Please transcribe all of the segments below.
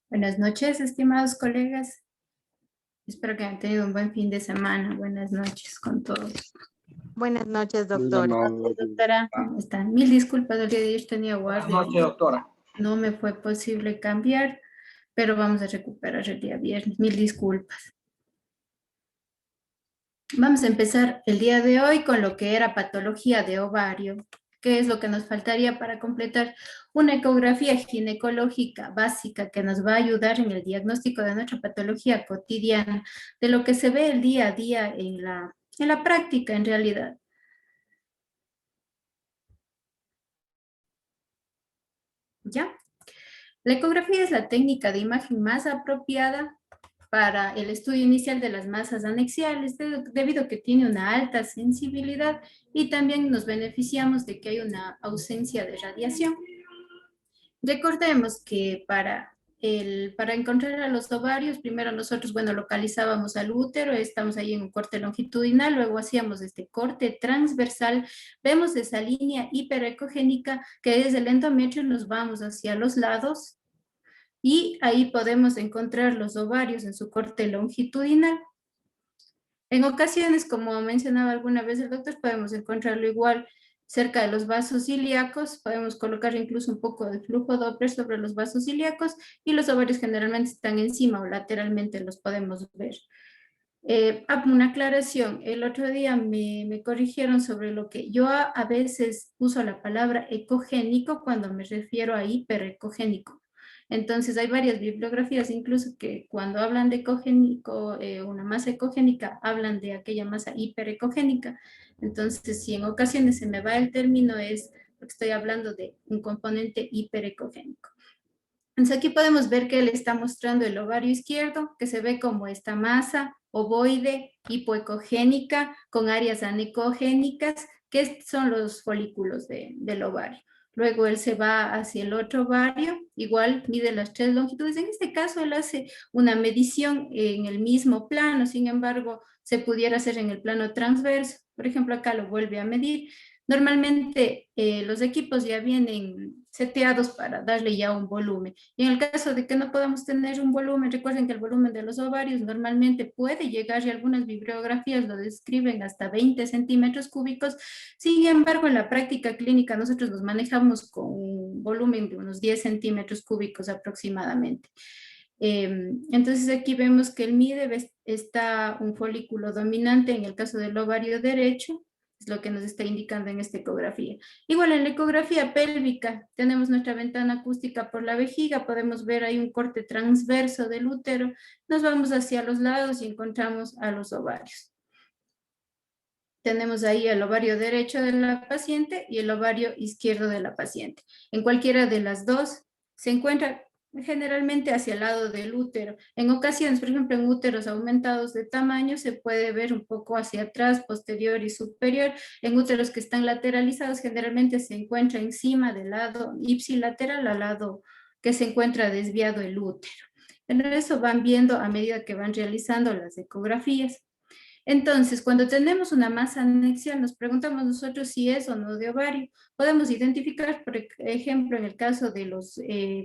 Buenas noches, estimados colegas. Espero que hayan tenido un buen fin de semana. Buenas noches con todos. Buenas noches, Buenas doctora. noches. Doctora, ¿cómo están? Mil disculpas, el día de ayer tenía Buenas guardia. noches, doctora. No me fue posible cambiar, pero vamos a recuperar el día viernes. Mil disculpas. Vamos a empezar el día de hoy con lo que era patología de ovario, que es lo que nos faltaría para completar una ecografía ginecológica básica que nos va a ayudar en el diagnóstico de nuestra patología cotidiana, de lo que se ve el día a día en la práctica en realidad. ¿Ya? La ecografía es la técnica de imagen más apropiada para el estudio inicial de las masas anexiales, debido a que tiene una alta sensibilidad y también nos beneficiamos de que hay una ausencia de radiación. Recordemos que para encontrar a los ovarios, primero nosotros, bueno, localizábamos al útero, estamos ahí en un corte longitudinal, luego hacíamos este corte transversal, vemos esa línea hiperecogénica que desde el endometrio nos vamos hacia los lados y ahí podemos encontrar los ovarios en su corte longitudinal. En ocasiones, como mencionaba alguna vez el doctor, podemos encontrarlo igual cerca de los vasos ilíacos, podemos colocar incluso un poco de flujo Doppler sobre los vasos ilíacos y los ovarios generalmente están encima o lateralmente los podemos ver. Una aclaración, el otro día me corrigieron sobre lo que yo a veces uso la palabra ecogénico cuando me refiero a hiperecogénico. Entonces hay varias bibliografías, incluso que cuando hablan de ecogénico, una masa ecogénica, hablan de aquella masa hiperecogénica. Entonces, si en ocasiones se me va el término, es porque estoy hablando de un componente hiperecogénico. Entonces aquí podemos ver que él está mostrando el ovario izquierdo, que se ve como esta masa ovoide hipoecogénica con áreas anecogénicas, que son los folículos del ovario. Luego él se va hacia el otro ovario, igual mide las tres longitudes. En este caso él hace una medición en el mismo plano, sin embargo, se pudiera hacer en el plano transverso. Por ejemplo, acá lo vuelve a medir. Normalmente los equipos ya vienen seteados para darle ya un volumen. Y en el caso de que no podamos tener un volumen, recuerden que el volumen de los ovarios normalmente puede llegar, y algunas bibliografías lo describen hasta 20 centímetros cúbicos. Sin embargo, en la práctica clínica nosotros nos manejamos con un volumen de unos 10 centímetros cúbicos aproximadamente. Entonces aquí vemos que el MIDE está un folículo dominante en el caso del ovario derecho, es lo que nos está indicando en esta ecografía. Igual en la ecografía pélvica tenemos nuestra ventana acústica por la vejiga, podemos ver ahí un corte transverso del útero, nos vamos hacia los lados y encontramos a los ovarios. Tenemos ahí el ovario derecho de la paciente y el ovario izquierdo de la paciente. En cualquiera de las dos se encuentra generalmente hacia el lado del útero. En ocasiones, por ejemplo, en úteros aumentados de tamaño, se puede ver un poco hacia atrás, posterior y superior. En úteros que están lateralizados, generalmente se encuentra encima del lado ipsilateral, al lado que se encuentra desviado el útero. Pero eso van viendo a medida que van realizando las ecografías. Entonces, cuando tenemos una masa anexial, nos preguntamos nosotros si es o no de ovario. Podemos identificar, por ejemplo, en el caso de los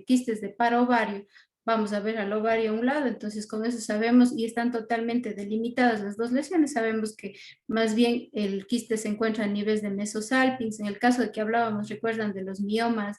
quistes de paraovario, vamos a ver al ovario a un lado, entonces con eso sabemos, y están totalmente delimitadas las dos lesiones, sabemos que más bien el quiste se encuentra a niveles de mesosalpinx. En el caso de que hablábamos, recuerdan, de los miomas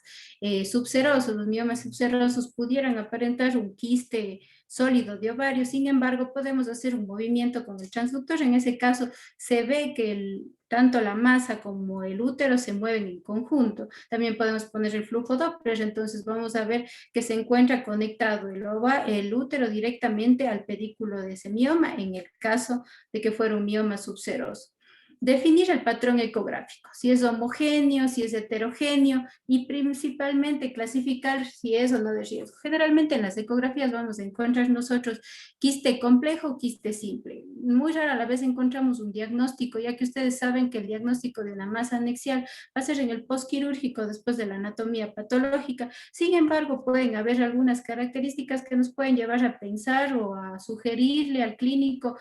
subserosos, los miomas subserosos pudieran aparentar un quiste sólido de ovario, sin embargo, podemos hacer un movimiento con el transductor. En ese caso, se ve que tanto la masa como el útero se mueven en conjunto. También podemos poner el flujo Doppler, entonces vamos a ver que se encuentra conectado el útero directamente al pedículo de ese mioma, en el caso de que fuera un mioma subseroso. Definir el patrón ecográfico, si es homogéneo, si es heterogéneo, y principalmente clasificar si es o no de riesgo. Generalmente en las ecografías vamos a encontrar nosotros quiste complejo, quiste simple. Muy rara a la vez encontramos un diagnóstico, ya que ustedes saben que el diagnóstico de una masa anexial va a ser en el postquirúrgico después de la anatomía patológica. Sin embargo, pueden haber algunas características que nos pueden llevar a pensar o a sugerirle al clínico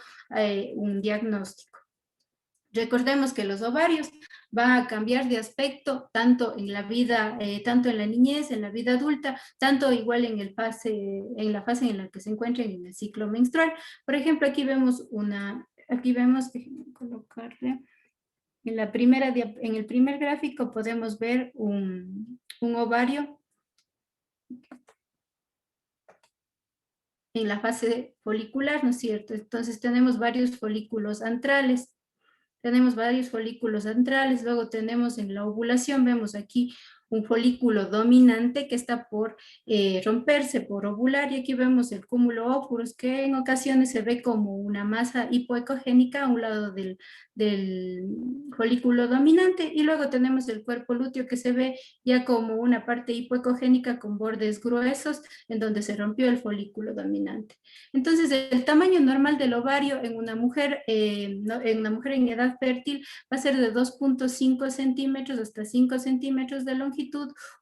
un diagnóstico. Recordemos que los ovarios van a cambiar de aspecto tanto en la vida, tanto en la niñez, en la vida adulta, tanto igual en la fase en la que se encuentran en el ciclo menstrual. Por ejemplo, aquí vemos, déjenme colocarle, en el primer gráfico podemos ver un ovario en la fase folicular, ¿no es cierto? Entonces tenemos varios folículos antrales. Luego tenemos en la ovulación, vemos aquí un folículo dominante que está por romperse, por ovular, y aquí vemos el cúmulo óvulos, que en ocasiones se ve como una masa hipoecogénica a un lado del folículo dominante, y luego tenemos el cuerpo lúteo que se ve ya como una parte hipoecogénica con bordes gruesos en donde se rompió el folículo dominante. Entonces, el tamaño normal del ovario en una mujer, en una mujer en edad fértil va a ser de 2.5 centímetros hasta 5 centímetros de longitud,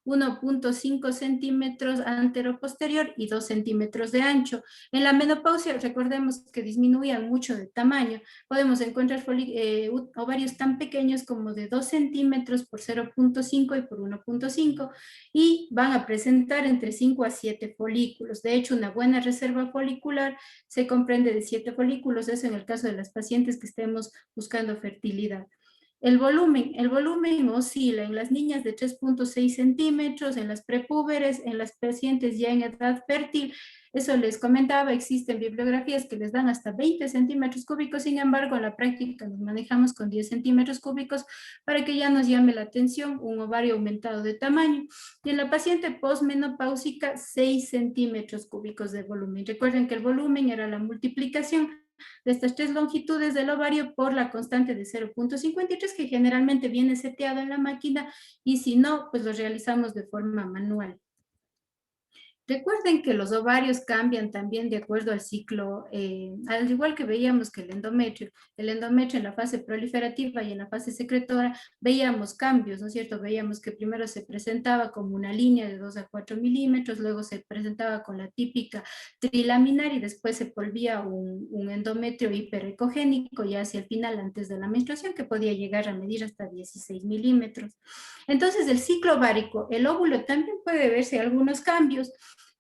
1.5 centímetros antero-posterior y 2 centímetros de ancho. En la menopausia, recordemos que disminuían mucho de tamaño. Podemos encontrar ovarios tan pequeños como de 2 centímetros por 0.5 y por 1.5, y van a presentar entre 5 a 7 folículos. De hecho, una buena reserva folicular se comprende de 7 folículos, eso en el caso de las pacientes que estemos buscando fertilidad. El volumen oscila en las niñas de 3.6 centímetros, en las prepúberes, en las pacientes ya en edad fértil. Eso les comentaba, existen bibliografías que les dan hasta 20 centímetros cúbicos, sin embargo, en la práctica nos manejamos con 10 centímetros cúbicos para que ya nos llame la atención un ovario aumentado de tamaño. Y en la paciente posmenopáusica, 6 centímetros cúbicos de volumen. Recuerden que el volumen era la multiplicación de estas tres longitudes del ovario por la constante de 0.53, que generalmente viene seteado en la máquina, y si no, pues lo realizamos de forma manual. Recuerden que los ovarios cambian también de acuerdo al ciclo, al igual que veíamos que el endometrio en la fase proliferativa y en la fase secretora veíamos cambios, ¿no es cierto? Veíamos que primero se presentaba como una línea de 2 a 4 milímetros, luego se presentaba con la típica trilaminar y después se volvía un endometrio hiperecogénico ya hacia el final, antes de la menstruación, que podía llegar a medir hasta 16 milímetros. Entonces, el ciclo ovárico, el óvulo también puede verse algunos cambios.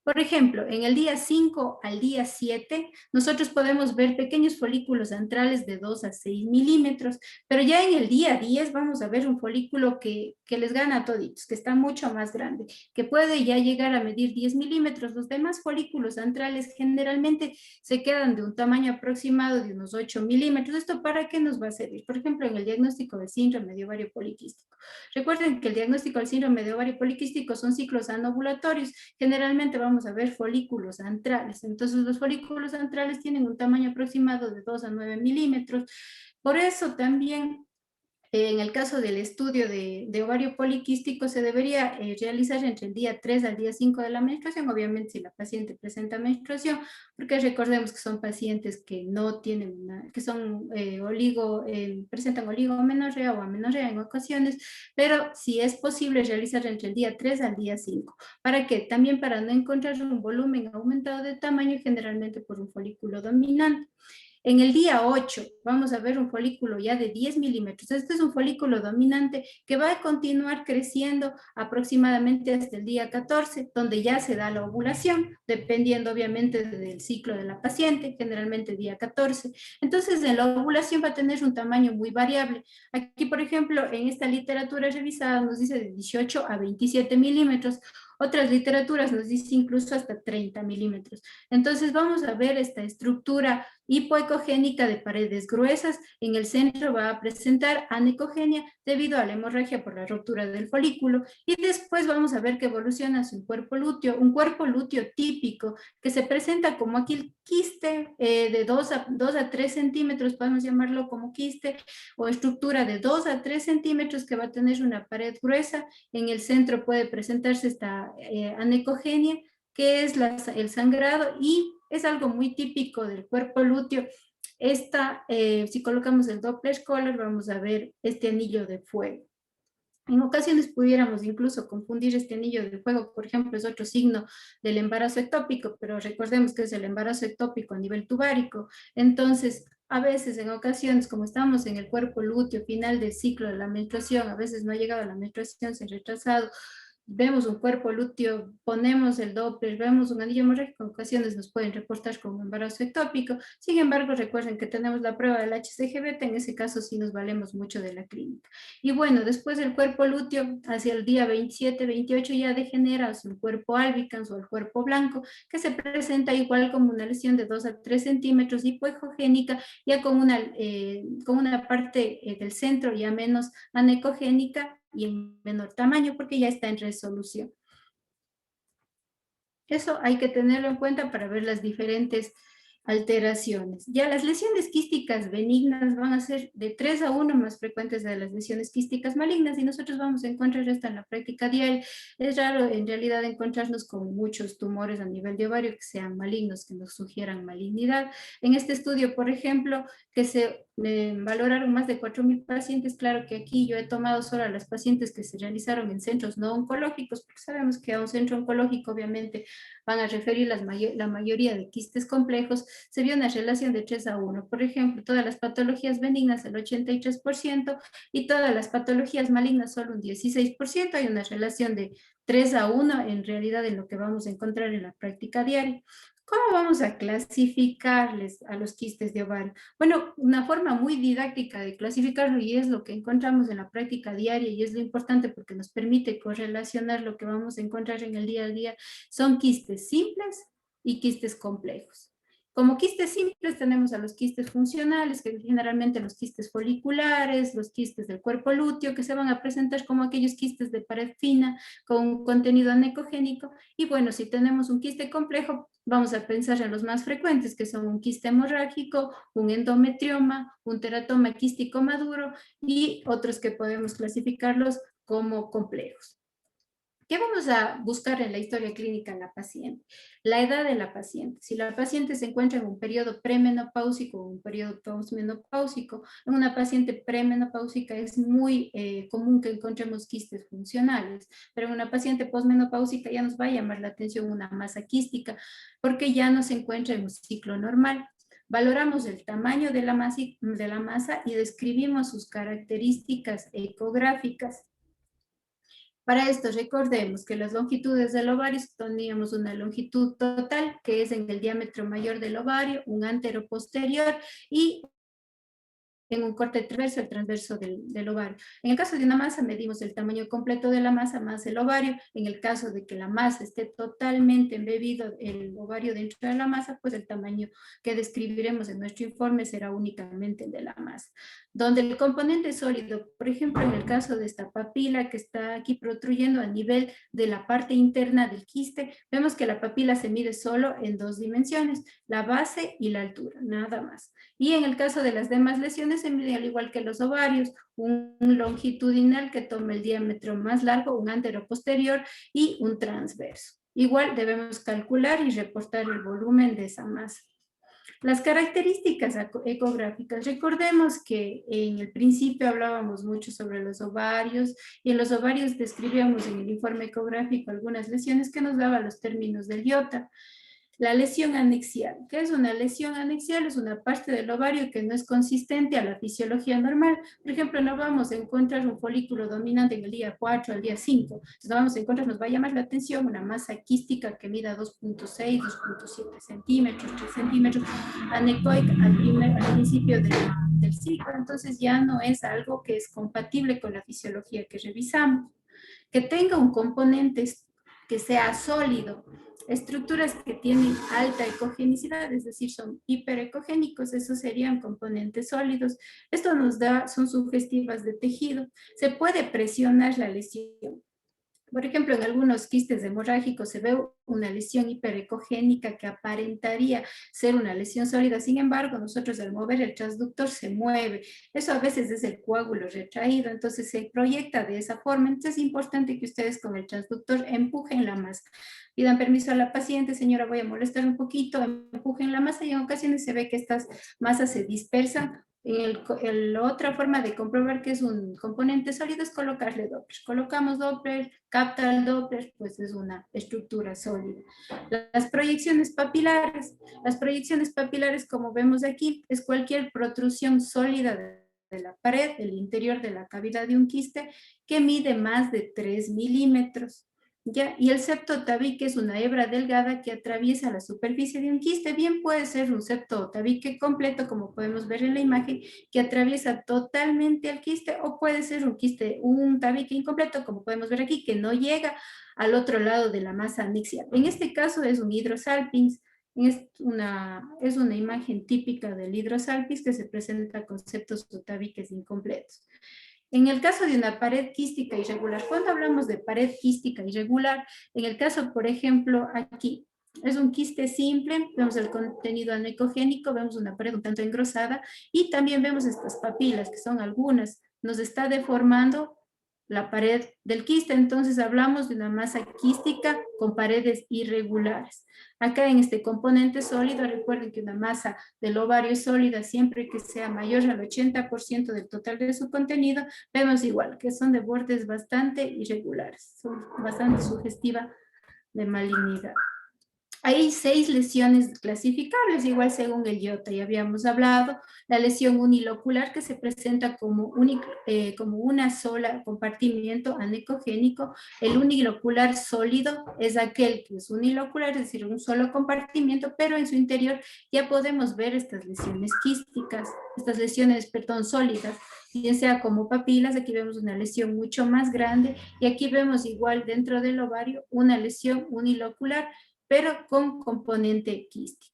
Por ejemplo, en el día 5 al día 7, nosotros podemos ver pequeños folículos antrales de 2 a 6 milímetros, pero ya en el día 10 vamos a ver un folículo que les gana a toditos, que está mucho más grande, que puede ya llegar a medir 10 milímetros. Los demás folículos antrales generalmente se quedan de un tamaño aproximado de unos 8 milímetros. ¿Esto para qué nos va a servir? Por ejemplo, en el diagnóstico del síndrome de ovario poliquístico. Recuerden que el diagnóstico del síndrome de ovario poliquístico son ciclos anovulatorios. Generalmente vamos a ver folículos antrales. Entonces, los folículos antrales tienen un tamaño aproximado de 2 a 9 milímetros. Por eso también, en el caso del estudio de ovario poliquístico, se debería realizar entre el día 3 al día 5 de la menstruación, obviamente si la paciente presenta menstruación, porque recordemos que son pacientes que no tienen que son presentan oligomenorrea o amenorrea en ocasiones, pero si es posible realizar entre el día 3 al día 5. ¿Para qué? También para no encontrar un volumen aumentado de tamaño, generalmente por un folículo dominante. En el día 8 vamos a ver un folículo ya de 10 milímetros. Este es un folículo dominante que va a continuar creciendo aproximadamente hasta el día 14, donde ya se da la ovulación, dependiendo obviamente del ciclo de la paciente, generalmente día 14. Entonces, en la ovulación va a tener un tamaño muy variable. Aquí, por ejemplo, en esta literatura revisada nos dice de 18 a 27 milímetros. Otras literaturas nos dicen incluso hasta 30 milímetros. Entonces vamos a ver esta estructura hipoecogénica de paredes gruesas. En el centro va a presentar anecogenia debido a la hemorragia por la ruptura del folículo, y después vamos a ver que evoluciona hacia un cuerpo lúteo típico que se presenta como aquí el quiste de 2 a 3 centímetros, podemos llamarlo como quiste, o estructura de 2 a 3 centímetros que va a tener una pared gruesa. En el centro puede presentarse esta anecogenia, que es el sangrado, y es algo muy típico del cuerpo lúteo. Si colocamos el Doppler color, vamos a ver este anillo de fuego. En ocasiones pudiéramos incluso confundir este anillo de fuego, por ejemplo, es otro signo del embarazo ectópico, pero recordemos que es el embarazo ectópico a nivel tubárico. Entonces, A veces, en ocasiones, como estamos en el cuerpo lúteo, final del ciclo de la menstruación, a veces no ha llegado a la menstruación, se ha retrasado, vemos un cuerpo lúteo, ponemos el Doppler, vemos un anillo hemorrágico, en ocasiones nos pueden reportar como embarazo ectópico. Sin embargo, recuerden que tenemos la prueba del HCG-beta, en ese caso sí nos valemos mucho de la clínica. Y bueno, después del cuerpo lúteo, hacia el día 27, 28 ya degenera hacia un cuerpo albicans o el cuerpo blanco, que se presenta igual como una lesión de 2 a 3 centímetros hipoecogénica, ya con una parte del centro ya menos anecogénica y en menor tamaño porque ya está en resolución. Eso hay que tenerlo en cuenta para ver las diferentes alteraciones. Ya las lesiones quísticas benignas van a ser de 3 a 1 más frecuentes de las lesiones quísticas malignas y nosotros vamos a encontrar esto en la práctica diaria. Es raro en realidad encontrarnos con muchos tumores a nivel de ovario que sean malignos, que nos sugieran malignidad. En este estudio, por ejemplo, que se valoraron más de 4.000 pacientes, claro que aquí yo he tomado solo a las pacientes que se realizaron en centros no oncológicos, porque sabemos que a un centro oncológico obviamente van a referir la mayoría de quistes complejos, se vio una relación de 3 a 1. Por ejemplo, todas las patologías benignas el 83% y todas las patologías malignas solo un 16%. Hay una relación de 3 a 1 en realidad en lo que vamos a encontrar en la práctica diaria. ¿Cómo vamos a clasificarles a los quistes de ovario? Bueno, una forma muy didáctica de clasificarlo y es lo que encontramos en la práctica diaria y es lo importante porque nos permite correlacionar lo que vamos a encontrar en el día a día, son quistes simples y quistes complejos. Como quistes simples tenemos a los quistes funcionales, que generalmente los quistes foliculares, los quistes del cuerpo lúteo, que se van a presentar como aquellos quistes de pared fina con un contenido anecogénico. Y bueno, si tenemos un quiste complejo, vamos a pensar en los más frecuentes, que son un quiste hemorrágico, un endometrioma, un teratoma quístico maduro y otros que podemos clasificarlos como complejos. ¿Qué vamos a buscar en la historia clínica en la paciente? La edad de la paciente. Si la paciente se encuentra en un periodo premenopáusico o un periodo postmenopáusico, en una paciente premenopáusica es muy común que encontremos quistes funcionales, pero en una paciente postmenopáusica ya nos va a llamar la atención una masa quística porque ya no se encuentra en un ciclo normal. Valoramos el tamaño de la masa y describimos sus características ecográficas. Para esto recordemos que las longitudes del ovario teníamos una longitud total que es en el diámetro mayor del ovario, un antero posterior y en un corte transverso, el transverso del ovario. En el caso de una masa, medimos el tamaño completo de la masa más el ovario. En el caso de que la masa esté totalmente embebido el ovario dentro de la masa, pues el tamaño que describiremos en nuestro informe será únicamente el de la masa. Donde el componente sólido, por ejemplo, en el caso de esta papila que está aquí protruyendo a nivel de la parte interna del quiste, vemos que la papila se mide solo en 2 dimensiones, la base y la altura, nada más. Y en el caso de las demás lesiones se mide al igual que los ovarios, un longitudinal que toma el diámetro más largo, un anteroposterior y un transverso. Igual debemos calcular y reportar el volumen de esa masa. Las características ecográficas. Recordemos que en el principio hablábamos mucho sobre los ovarios y en los ovarios describíamos en el informe ecográfico algunas lesiones que nos daban los términos del IOTA. La lesión anexial. ¿Qué es una lesión anexial? Es una parte del ovario que no es consistente a la fisiología normal. Por ejemplo, no vamos a encontrar un folículo dominante en el día 4 al día 5. Entonces, no vamos a encontrar, nos va a llamar la atención una masa quística que mida 2.6, 2.7 centímetros, 3 centímetros, anecoica al principio del ciclo. Entonces, ya no es algo que es compatible con la fisiología que revisamos. Que tenga un componente que sea sólido, estructuras que tienen alta ecogenicidad, es decir, son hiperecogénicos, esos serían componentes sólidos. Esto nos da, son sugestivas de tejido. Se puede presionar la lesión. Por ejemplo, en algunos quistes hemorrágicos se ve una lesión hiperecogénica que aparentaría ser una lesión sólida. Sin embargo, nosotros al mover el transductor se mueve. Eso a veces es el coágulo retraído, entonces se proyecta de esa forma. Entonces es importante que ustedes con el transductor empujen la masa. Pidan permiso a la paciente, señora, voy a molestar un poquito, empujen la masa y en ocasiones se ve que estas masas se dispersan La otra forma de comprobar que es un componente sólido es colocarle Doppler. Colocamos Doppler, capta el Doppler, pues es una estructura sólida. Las proyecciones papilares. Las proyecciones papilares, como vemos aquí, es cualquier protrusión sólida de la pared, del interior de la cavidad de un quiste, que mide más de 3 milímetros. ¿Ya? Y el septo tabique es una hebra delgada que atraviesa la superficie de un quiste. Bien puede ser un septo tabique completo, como podemos ver en la imagen, que atraviesa totalmente el quiste, o puede ser un tabique incompleto, como podemos ver aquí, que no llega al otro lado de la masa axial. En este caso es un hidrosalpinx. Es una imagen típica del hidrosalpinx que se presenta con septos o tabiques incompletos. En el caso de una pared quística irregular, cuando hablamos de pared quística irregular, en el caso, por ejemplo, aquí, es un quiste simple, vemos el contenido anecogénico, vemos una pared un tanto engrosada y también vemos estas papilas, que son algunas, nos está deformando la pared del quiste, entonces hablamos de una masa quística con paredes irregulares. Acá en este componente sólido, recuerden que una masa del ovario es sólida siempre que sea mayor al 80% del total de su contenido, vemos igual que son de bordes bastante irregulares, son bastante sugestiva de malignidad. Hay 6 lesiones clasificables, igual según el IOTA, ya habíamos hablado. La lesión unilocular que se presenta como una sola compartimiento anecogénico. El unilocular sólido es aquel que es unilocular, es decir, un solo compartimiento, pero en su interior ya podemos ver estas lesiones quísticas, estas lesiones, perdón, sólidas, bien sea como papilas. Aquí vemos una lesión mucho más grande y aquí vemos igual dentro del ovario una lesión unilocular, pero con componente quístico.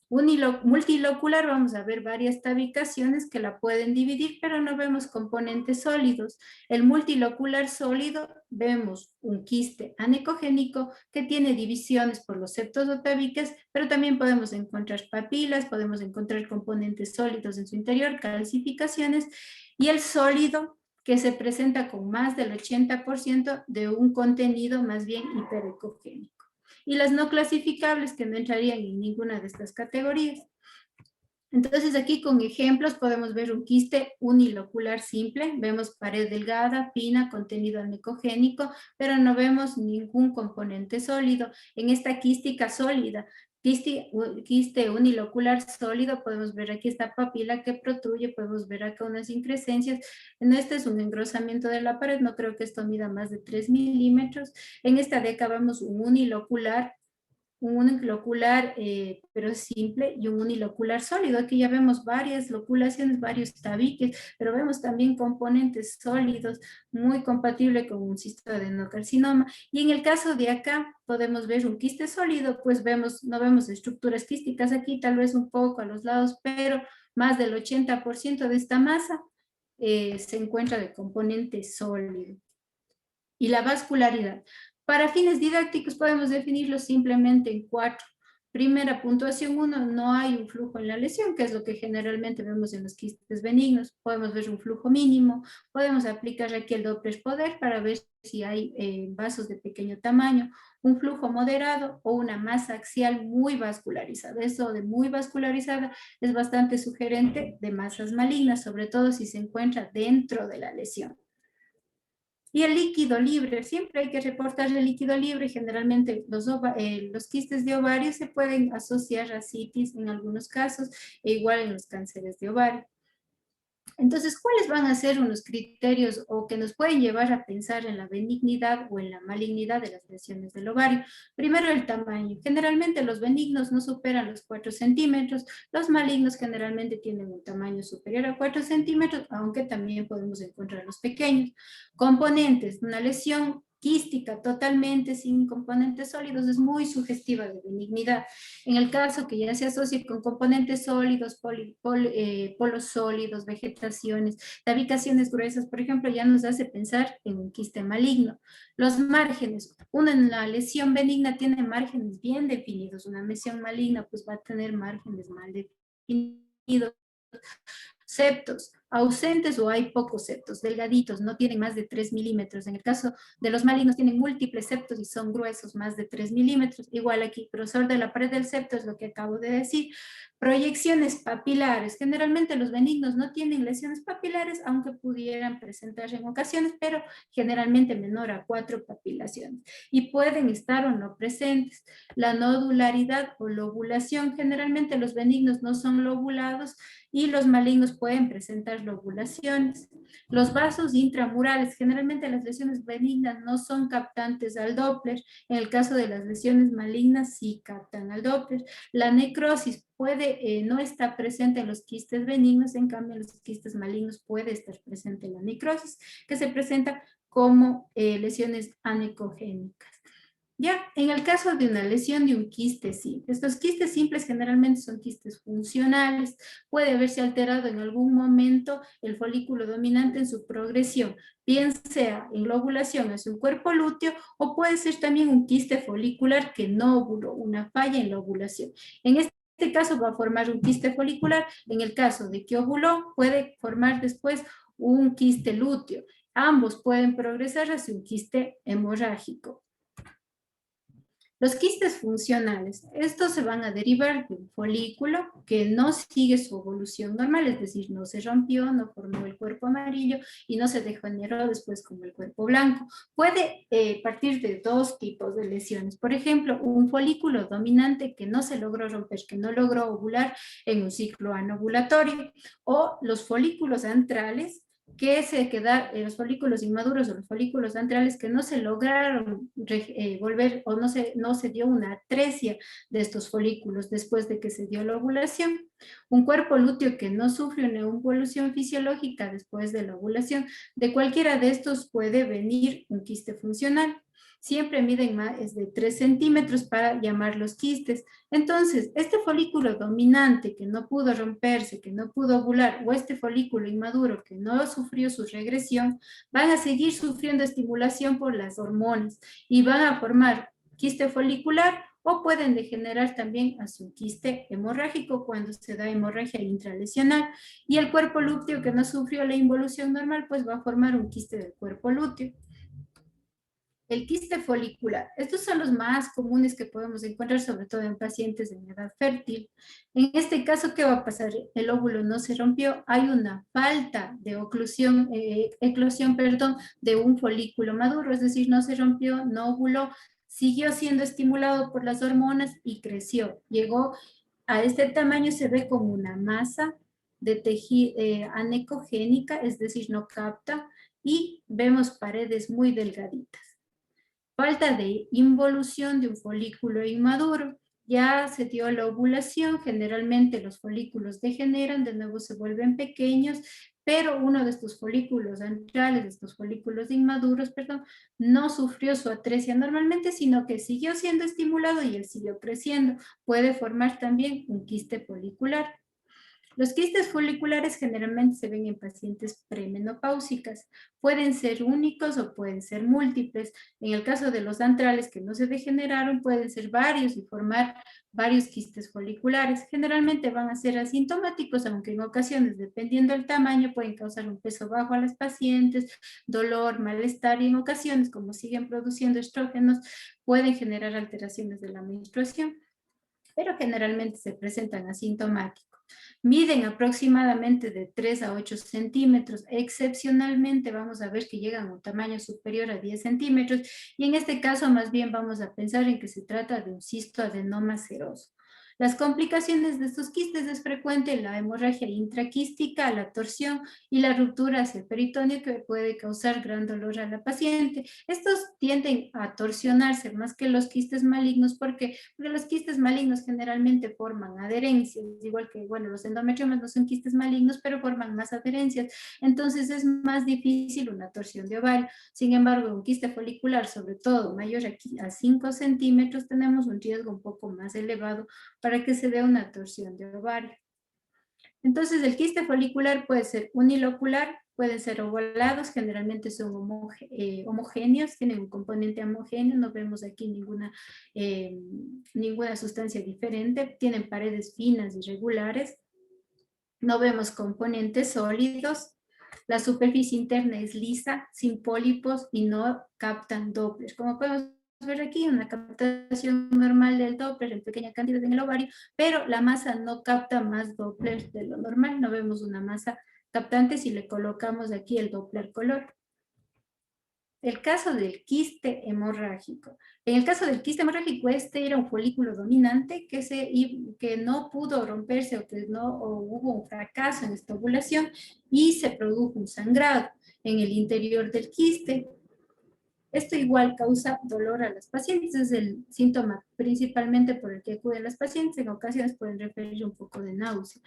Multilocular, vamos a ver varias tabicaciones que la pueden dividir, pero no vemos componentes sólidos. El multilocular sólido, vemos un quiste anecogénico que tiene divisiones por los septos o tabiques, pero también podemos encontrar papilas, podemos encontrar componentes sólidos en su interior, calcificaciones, y el sólido que se presenta con más del 80% de un contenido más bien hiperecogénico. Y las no clasificables que no entrarían en ninguna de estas categorías. Entonces aquí con ejemplos podemos ver un quiste unilocular simple, vemos pared delgada, fina, contenido anecogénico, pero no vemos ningún componente sólido. En esta quística sólida, quiste unilocular sólido, podemos ver aquí esta papila que protruye, podemos ver acá unas increscencias. En este es un engrosamiento de la pared, no creo que esto mida más de 3 milímetros. En esta de acá vemos un unilocular pero simple, y un unilocular sólido. Aquí ya vemos varias loculaciones, varios tabiques, pero vemos también componentes sólidos, muy compatible con un cistoadenocarcinoma. Y en el caso de acá, podemos ver un quiste sólido, pues no vemos estructuras quísticas aquí, tal vez un poco a los lados, pero más del 80% de esta masa se encuentra de componente sólido. Y la vascularidad. Para fines didácticos podemos definirlo simplemente en 4. Primera, puntuación 1, no hay un flujo en la lesión, que es lo que generalmente vemos en los quistes benignos. Podemos ver un flujo mínimo, podemos aplicar aquí el Doppler poder para ver si hay vasos de pequeño tamaño, un flujo moderado o una masa axial muy vascularizada. Eso de muy vascularizada es bastante sugerente de masas malignas, sobre todo si se encuentra dentro de la lesión. Y el líquido libre, siempre hay que reportar el líquido libre. Generalmente los quistes de ovario se pueden asociar a citis en algunos casos, e igual en los cánceres de ovario. Entonces, ¿cuáles van a ser unos criterios o que nos pueden llevar a pensar en la benignidad o en la malignidad de las lesiones del ovario? Primero, el tamaño. Generalmente los benignos no superan los 4 centímetros, los malignos generalmente tienen un tamaño superior a 4 centímetros, aunque también podemos encontrar los pequeños. Componentes, una lesión quística totalmente sin componentes sólidos es muy sugestiva de benignidad. En el caso que ya se asocie con componentes sólidos, polos sólidos, vegetaciones, tabicaciones gruesas, por ejemplo, ya nos hace pensar en un quiste maligno. Los márgenes, en la lesión benigna tiene márgenes bien definidos, una lesión maligna pues va a tener márgenes mal definidos. Septos, ausentes o hay pocos septos, delgaditos, no tienen más de 3 milímetros. En el caso de los malignos tienen múltiples septos y son gruesos, más de 3 milímetros. Igual aquí, grosor de la pared del septo es lo que acabo de decir. Proyecciones papilares. Generalmente los benignos no tienen lesiones papilares, aunque pudieran presentarse en ocasiones, pero generalmente menor a 4 papilaciones. Y pueden estar o no presentes. La nodularidad o lobulación. Generalmente los benignos no son lobulados y los malignos pueden presentar lobulaciones. Los vasos intramurales. Generalmente las lesiones benignas no son captantes al Doppler. En el caso de las lesiones malignas sí captan al Doppler. La necrosis puede no estar presente en los quistes benignos, en cambio en los quistes malignos puede estar presente la necrosis, que se presenta como lesiones anecogénicas. Ya, en el caso de una lesión de un quiste simple, estos quistes simples generalmente son quistes funcionales, puede haberse alterado en algún momento el folículo dominante en su progresión, bien sea en la ovulación hacia un cuerpo lúteo o puede ser también un quiste folicular que no ovuló, una falla en la ovulación. En este caso va a formar un quiste folicular, en el caso de que ovuló puede formar después un quiste lúteo. Ambos pueden progresar hacia un quiste hemorrágico. Los quistes funcionales, estos se van a derivar de un folículo que no sigue su evolución normal, es decir, no se rompió, no formó el cuerpo amarillo y no se degeneró después como el cuerpo blanco. Puede partir de dos tipos de lesiones. Por ejemplo, un folículo dominante que no se logró romper, que no logró ovular en un ciclo anovulatorio, o los folículos antrales que se quedaron, los folículos inmaduros o los folículos antrales que no se lograron volver o no se dio una atresia de estos folículos después de que se dio la ovulación. Un cuerpo lúteo que no sufre una evolución fisiológica después de la ovulación, de cualquiera de estos puede venir un quiste funcional. Siempre miden más de 3 centímetros para llamarlos quistes. Entonces, este folículo dominante que no pudo romperse, que no pudo ovular, o este folículo inmaduro que no sufrió su regresión, van a seguir sufriendo estimulación por las hormonas y van a formar quiste folicular o pueden degenerar también a su quiste hemorrágico cuando se da hemorragia intralesional. Y el cuerpo lúteo que no sufrió la involución normal, pues va a formar un quiste del cuerpo lúteo. El quiste folicular. Estos son los más comunes que podemos encontrar, sobre todo en pacientes en edad fértil. En este caso, ¿qué va a pasar? El óvulo no se rompió, hay una falta de eclosión, de un folículo maduro, es decir, no se rompió, no ovuló, siguió siendo estimulado por las hormonas y creció. Llegó a este tamaño, se ve como una masa de tejido anecogénica, es decir, no capta, y vemos paredes muy delgaditas. Falta de involución de un folículo inmaduro. Ya se dio la ovulación, generalmente los folículos degeneran, de nuevo se vuelven pequeños, pero uno de estos folículos antrales, de estos folículos inmaduros, perdón, no sufrió su atresia normalmente, sino que siguió siendo estimulado y él siguió creciendo. Puede formar también un quiste folicular. Los quistes foliculares generalmente se ven en pacientes premenopáusicas. Pueden ser únicos o pueden ser múltiples. En el caso de los antrales que no se degeneraron, pueden ser varios y formar varios quistes foliculares. Generalmente van a ser asintomáticos, aunque en ocasiones, dependiendo del tamaño, pueden causar un peso bajo a las pacientes, dolor, malestar y en ocasiones, como siguen produciendo estrógenos, pueden generar alteraciones de la menstruación, pero generalmente se presentan asintomáticos. Miden aproximadamente de 3 a 8 centímetros. Excepcionalmente vamos a ver que llegan a un tamaño superior a 10 centímetros y en este caso más bien vamos a pensar en que se trata de un cistoadenoma seroso. Las complicaciones de estos quistes es frecuente la hemorragia intraquística, la torsión y la ruptura hacia el peritoneo que puede causar gran dolor a la paciente. Estos tienden a torsionarse más que los quistes malignos porque los quistes malignos generalmente forman adherencias, igual que, bueno, los endometriomas no son quistes malignos, pero forman más adherencias. Entonces es más difícil una torsión de ovario. Sin embargo, un quiste folicular, sobre todo mayor a 5 centímetros, tenemos un riesgo un poco más elevado para que se dé una torsión de ovario. Entonces, el quiste folicular puede ser unilocular, pueden ser ovalados, generalmente son homogéneos, tienen un componente homogéneo, no vemos aquí ninguna sustancia diferente, tienen paredes finas y regulares. No vemos componentes sólidos. La superficie interna es lisa, sin pólipos y no captan Doppler. Como podemos ver aquí, una captación normal del Doppler en pequeña cantidad en el ovario, pero la masa no capta más Doppler de lo normal. No vemos una masa captante si le colocamos aquí el Doppler color. El caso del quiste hemorrágico. En el caso del quiste hemorrágico, este era un folículo dominante que no pudo romperse o hubo un fracaso en esta ovulación y se produjo un sangrado en el interior del quiste. Esto igual causa dolor a las pacientes, es el síntoma principalmente por el que acuden las pacientes, en ocasiones pueden referir un poco de náusea.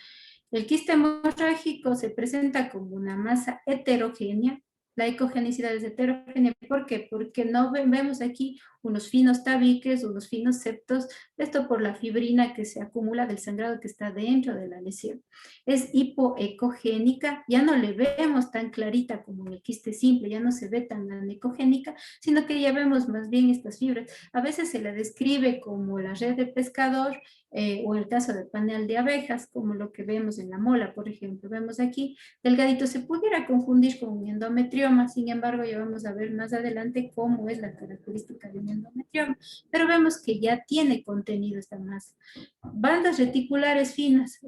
El quiste hemorrágico se presenta como una masa heterogénea. La ecogenicidad es heterogénea. ¿Por qué? Porque no vemos aquí unos finos tabiques, unos finos septos, esto por la fibrina que se acumula del sangrado que está dentro de la lesión. Es hipoecogénica, ya no le vemos tan clarita como en el quiste simple, ya no se ve tan anecogénica, sino que ya vemos más bien estas fibras. A veces se la describe como la red de pescador, o en el caso del panel de abejas, como lo que vemos en la mola, por ejemplo. Vemos aquí, delgadito, se pudiera confundir con un endometrioma, sin embargo, ya vamos a ver más adelante cómo es la característica de un endometrioma, pero vemos que ya tiene contenido esta masa. Bandas reticulares finas,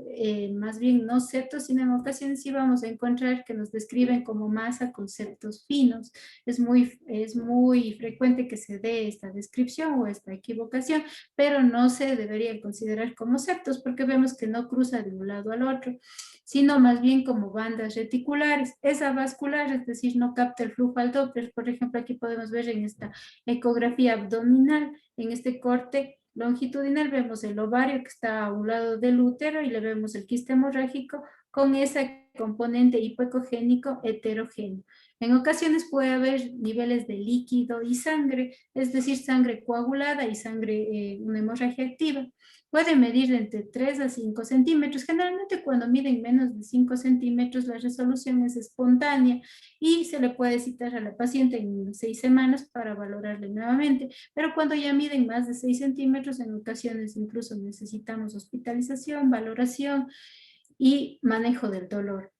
más bien no septos, sino en ocasiones sí vamos a encontrar que nos describen como masa con septos finos. Es muy frecuente que se dé esta descripción o esta equivocación, pero no se debería considerar como septos porque vemos que no cruza de un lado al otro, sino más bien como bandas reticulares. Es avascular, es decir, no capta el flujo al Doppler. Por ejemplo, aquí podemos ver en esta ecografía abdominal, en este corte longitudinal, vemos el ovario que está a un lado del útero y le vemos el quiste hemorrágico con ese componente hipoecogénico heterogéneo. En ocasiones puede haber niveles de líquido y sangre, es decir, sangre coagulada y sangre, una hemorragia activa. Puede medir de entre 3 a 5 centímetros. Generalmente cuando miden menos de 5 centímetros la resolución es espontánea y se le puede citar a la paciente en 6 semanas para valorarle nuevamente. Pero cuando ya miden más de 6 centímetros, en ocasiones incluso necesitamos hospitalización, valoración y manejo del dolor.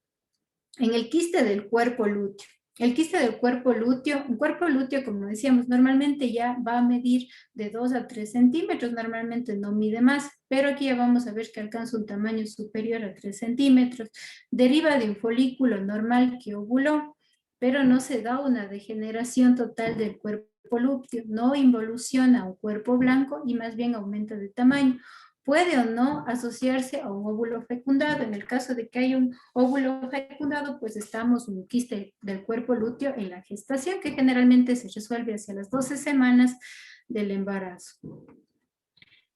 En el quiste del cuerpo lúteo. El quiste del cuerpo lúteo, un cuerpo lúteo, como decíamos, normalmente ya va a medir de 2 a 3 centímetros, normalmente no mide más, pero aquí ya vamos a ver que alcanza un tamaño superior a 3 centímetros. Deriva de un folículo normal que ovuló, pero no se da una degeneración total del cuerpo lúteo, no involuciona a un cuerpo blanco y más bien aumenta de tamaño. Puede o no asociarse a un óvulo fecundado. En el caso de que haya un óvulo fecundado, pues estamos un quiste del cuerpo lúteo en la gestación, que generalmente se resuelve hacia las 12 semanas del embarazo.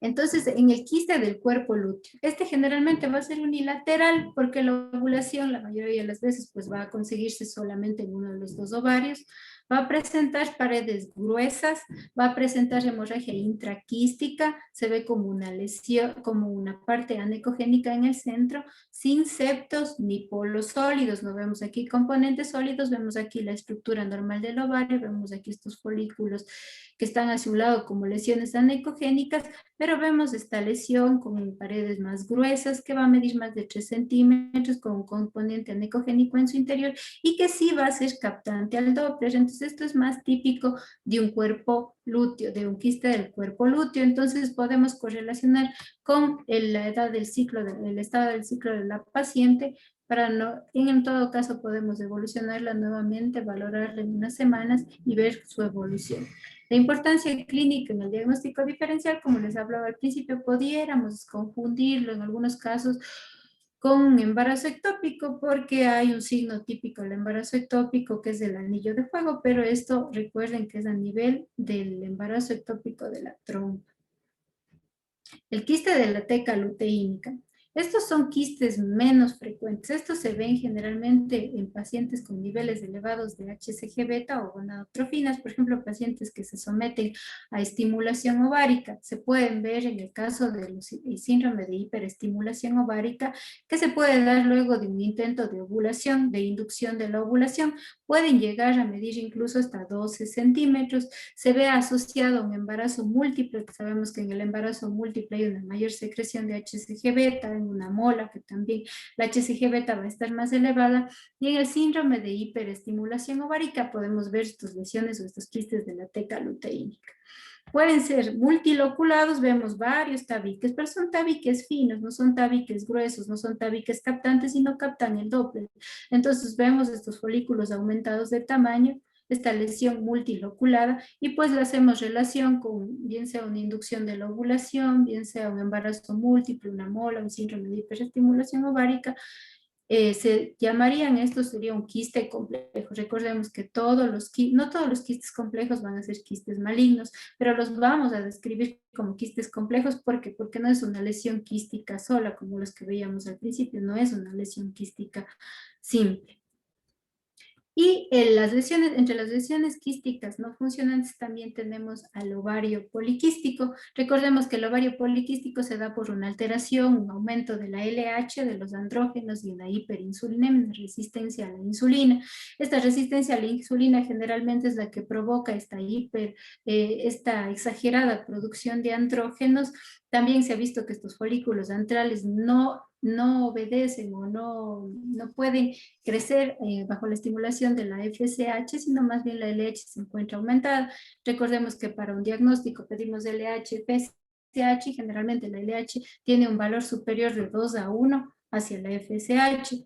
Entonces, en el quiste del cuerpo lúteo, este generalmente va a ser unilateral porque la ovulación la mayoría de las veces pues va a conseguirse solamente en uno de los dos ovarios, va a presentar paredes gruesas, va a presentar hemorragia intraquística, se ve como una lesión, como una parte anecogénica en el centro, sin septos ni polos sólidos. No vemos aquí componentes sólidos, vemos aquí la estructura normal del ovario, vemos aquí estos folículos que están a su lado como lesiones anecogénicas, pero vemos esta lesión con paredes más gruesas que va a medir más de 3 centímetros con un componente anecogénico en su interior y que sí va a ser captante al Doppler. Entonces esto es más típico de un cuerpo lúteo, de un quiste del cuerpo lúteo. Entonces podemos correlacionar con la edad del ciclo, el estado del ciclo de la paciente para no, en todo caso podemos evolucionarla nuevamente, valorarla en unas semanas y ver su evolución. La importancia clínica en el diagnóstico diferencial, como les hablaba al principio, pudiéramos confundirlo en algunos casos con un embarazo ectópico porque hay un signo típico del embarazo ectópico que es el anillo de fuego, pero esto recuerden que es a nivel del embarazo ectópico de la trompa. El quiste de la teca luteínica. Estos son quistes menos frecuentes. Estos se ven generalmente en pacientes con niveles elevados de HCG beta o gonadotrofinas, por ejemplo, pacientes que se someten a estimulación ovárica. Se pueden ver en el caso del síndrome de hiperestimulación ovárica, que se puede dar luego de un intento de ovulación, de inducción de la ovulación. Pueden llegar a medir incluso hasta 12 centímetros. Se ve asociado a un embarazo múltiple, sabemos que en el embarazo múltiple hay una mayor secreción de HCG beta, en en una mola, que también la HCG beta va a estar más elevada, y en el síndrome de hiperestimulación ovárica podemos ver estas lesiones o estos quistes de la teca luteínica. Pueden ser multiloculados, vemos varios tabiques, pero son tabiques finos, no son tabiques gruesos, no son tabiques captantes y no captan el Doppler. Entonces vemos estos folículos aumentados de tamaño, esta lesión multiloculada, y pues le hacemos relación con bien sea una inducción de la ovulación, bien sea un embarazo múltiple, una mola, un síndrome de hiperestimulación ovárica. Se llamarían, esto sería un quiste complejo. Recordemos que no todos los quistes complejos van a ser quistes malignos, pero los vamos a describir como quistes complejos porque no es una lesión quística sola, como los que veíamos al principio, no es una lesión quística simple. Y entre las lesiones quísticas no funcionantes también tenemos al ovario poliquístico. Recordemos que el ovario poliquístico se da por una alteración, un aumento de la LH, de los andrógenos y una hiperinsulinemia, una resistencia a la insulina. Esta resistencia a la insulina generalmente es la que provoca esta exagerada producción de andrógenos. También se ha visto que estos folículos antrales no obedecen o no pueden crecer bajo la estimulación de la FSH, sino más bien la LH se encuentra aumentada. Recordemos que para un diagnóstico pedimos LH, FSH, y generalmente la LH tiene un valor superior de 2:1 hacia la FSH.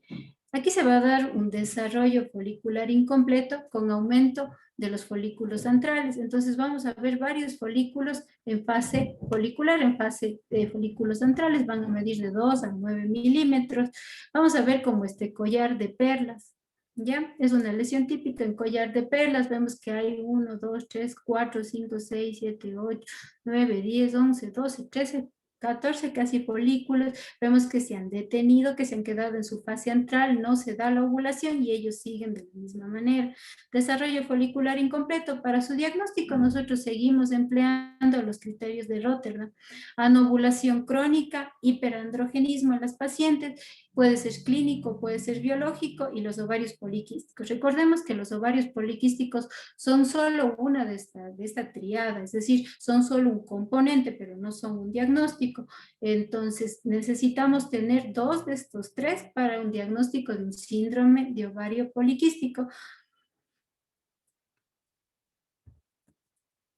Aquí se va a dar un desarrollo folicular incompleto con aumento de los folículos antrales. Entonces vamos a ver varios folículos en fase folicular, en fase de folículos antrales, van a medir de 2 a 9 milímetros. Vamos a ver como este collar de perlas, ¿ya? Es una lesión típica en collar de perlas. Vemos que hay 1, 2, 3, 4, 5, 6, 7, 8, 9, 10, 11, 12, 13, 14 casi folículos. Vemos que se han detenido, que se han quedado en su fase antral, no se da la ovulación y ellos siguen de la misma manera. Desarrollo folicular incompleto. Para su diagnóstico nosotros seguimos empleando los criterios de Rotterdam. Anovulación crónica, hiperandrogenismo en las pacientes, puede ser clínico, puede ser biológico, y los ovarios poliquísticos. Recordemos que los ovarios poliquísticos son solo una de esta triada, es decir, son solo un componente, pero no son un diagnóstico. Entonces, necesitamos tener 2 de estos 3 para un diagnóstico de un síndrome de ovario poliquístico.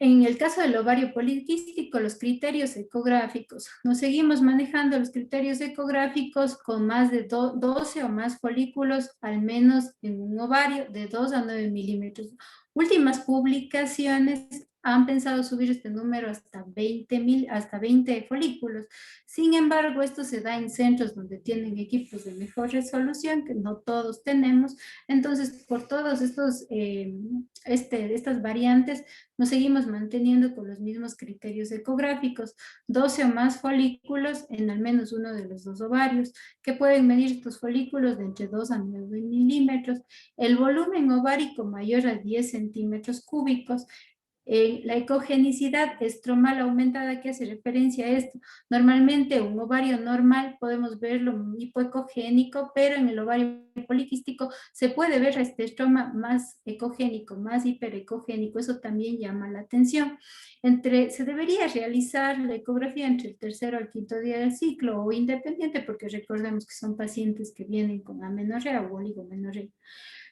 En el caso del ovario poliquístico, los criterios ecográficos. Nos seguimos manejando los criterios ecográficos con más de 12 o más folículos, al menos en un ovario, de 2 a 9 milímetros. Últimas publicaciones han pensado subir este número hasta 20 folículos. Sin embargo, esto se da en centros donde tienen equipos de mejor resolución, que no todos tenemos. Entonces, por todos estas variantes, nos seguimos manteniendo con los mismos criterios ecográficos, 12 o más folículos en al menos uno de los 2 ovarios, que pueden medir estos folículos de entre 2 a 9 milímetros, el volumen ovárico mayor a 10 centímetros cúbicos. La ecogenicidad estromal aumentada, que hace referencia a esto. Normalmente un ovario normal podemos verlo hipoecogénico, pero en el ovario poliquístico se puede ver este estroma más ecogénico, más hiperecogénico. Eso también llama la atención. Se debería realizar la ecografía entre el tercero al quinto día del ciclo o independiente, porque recordemos que son pacientes que vienen con amenorrea o oligomenorrea.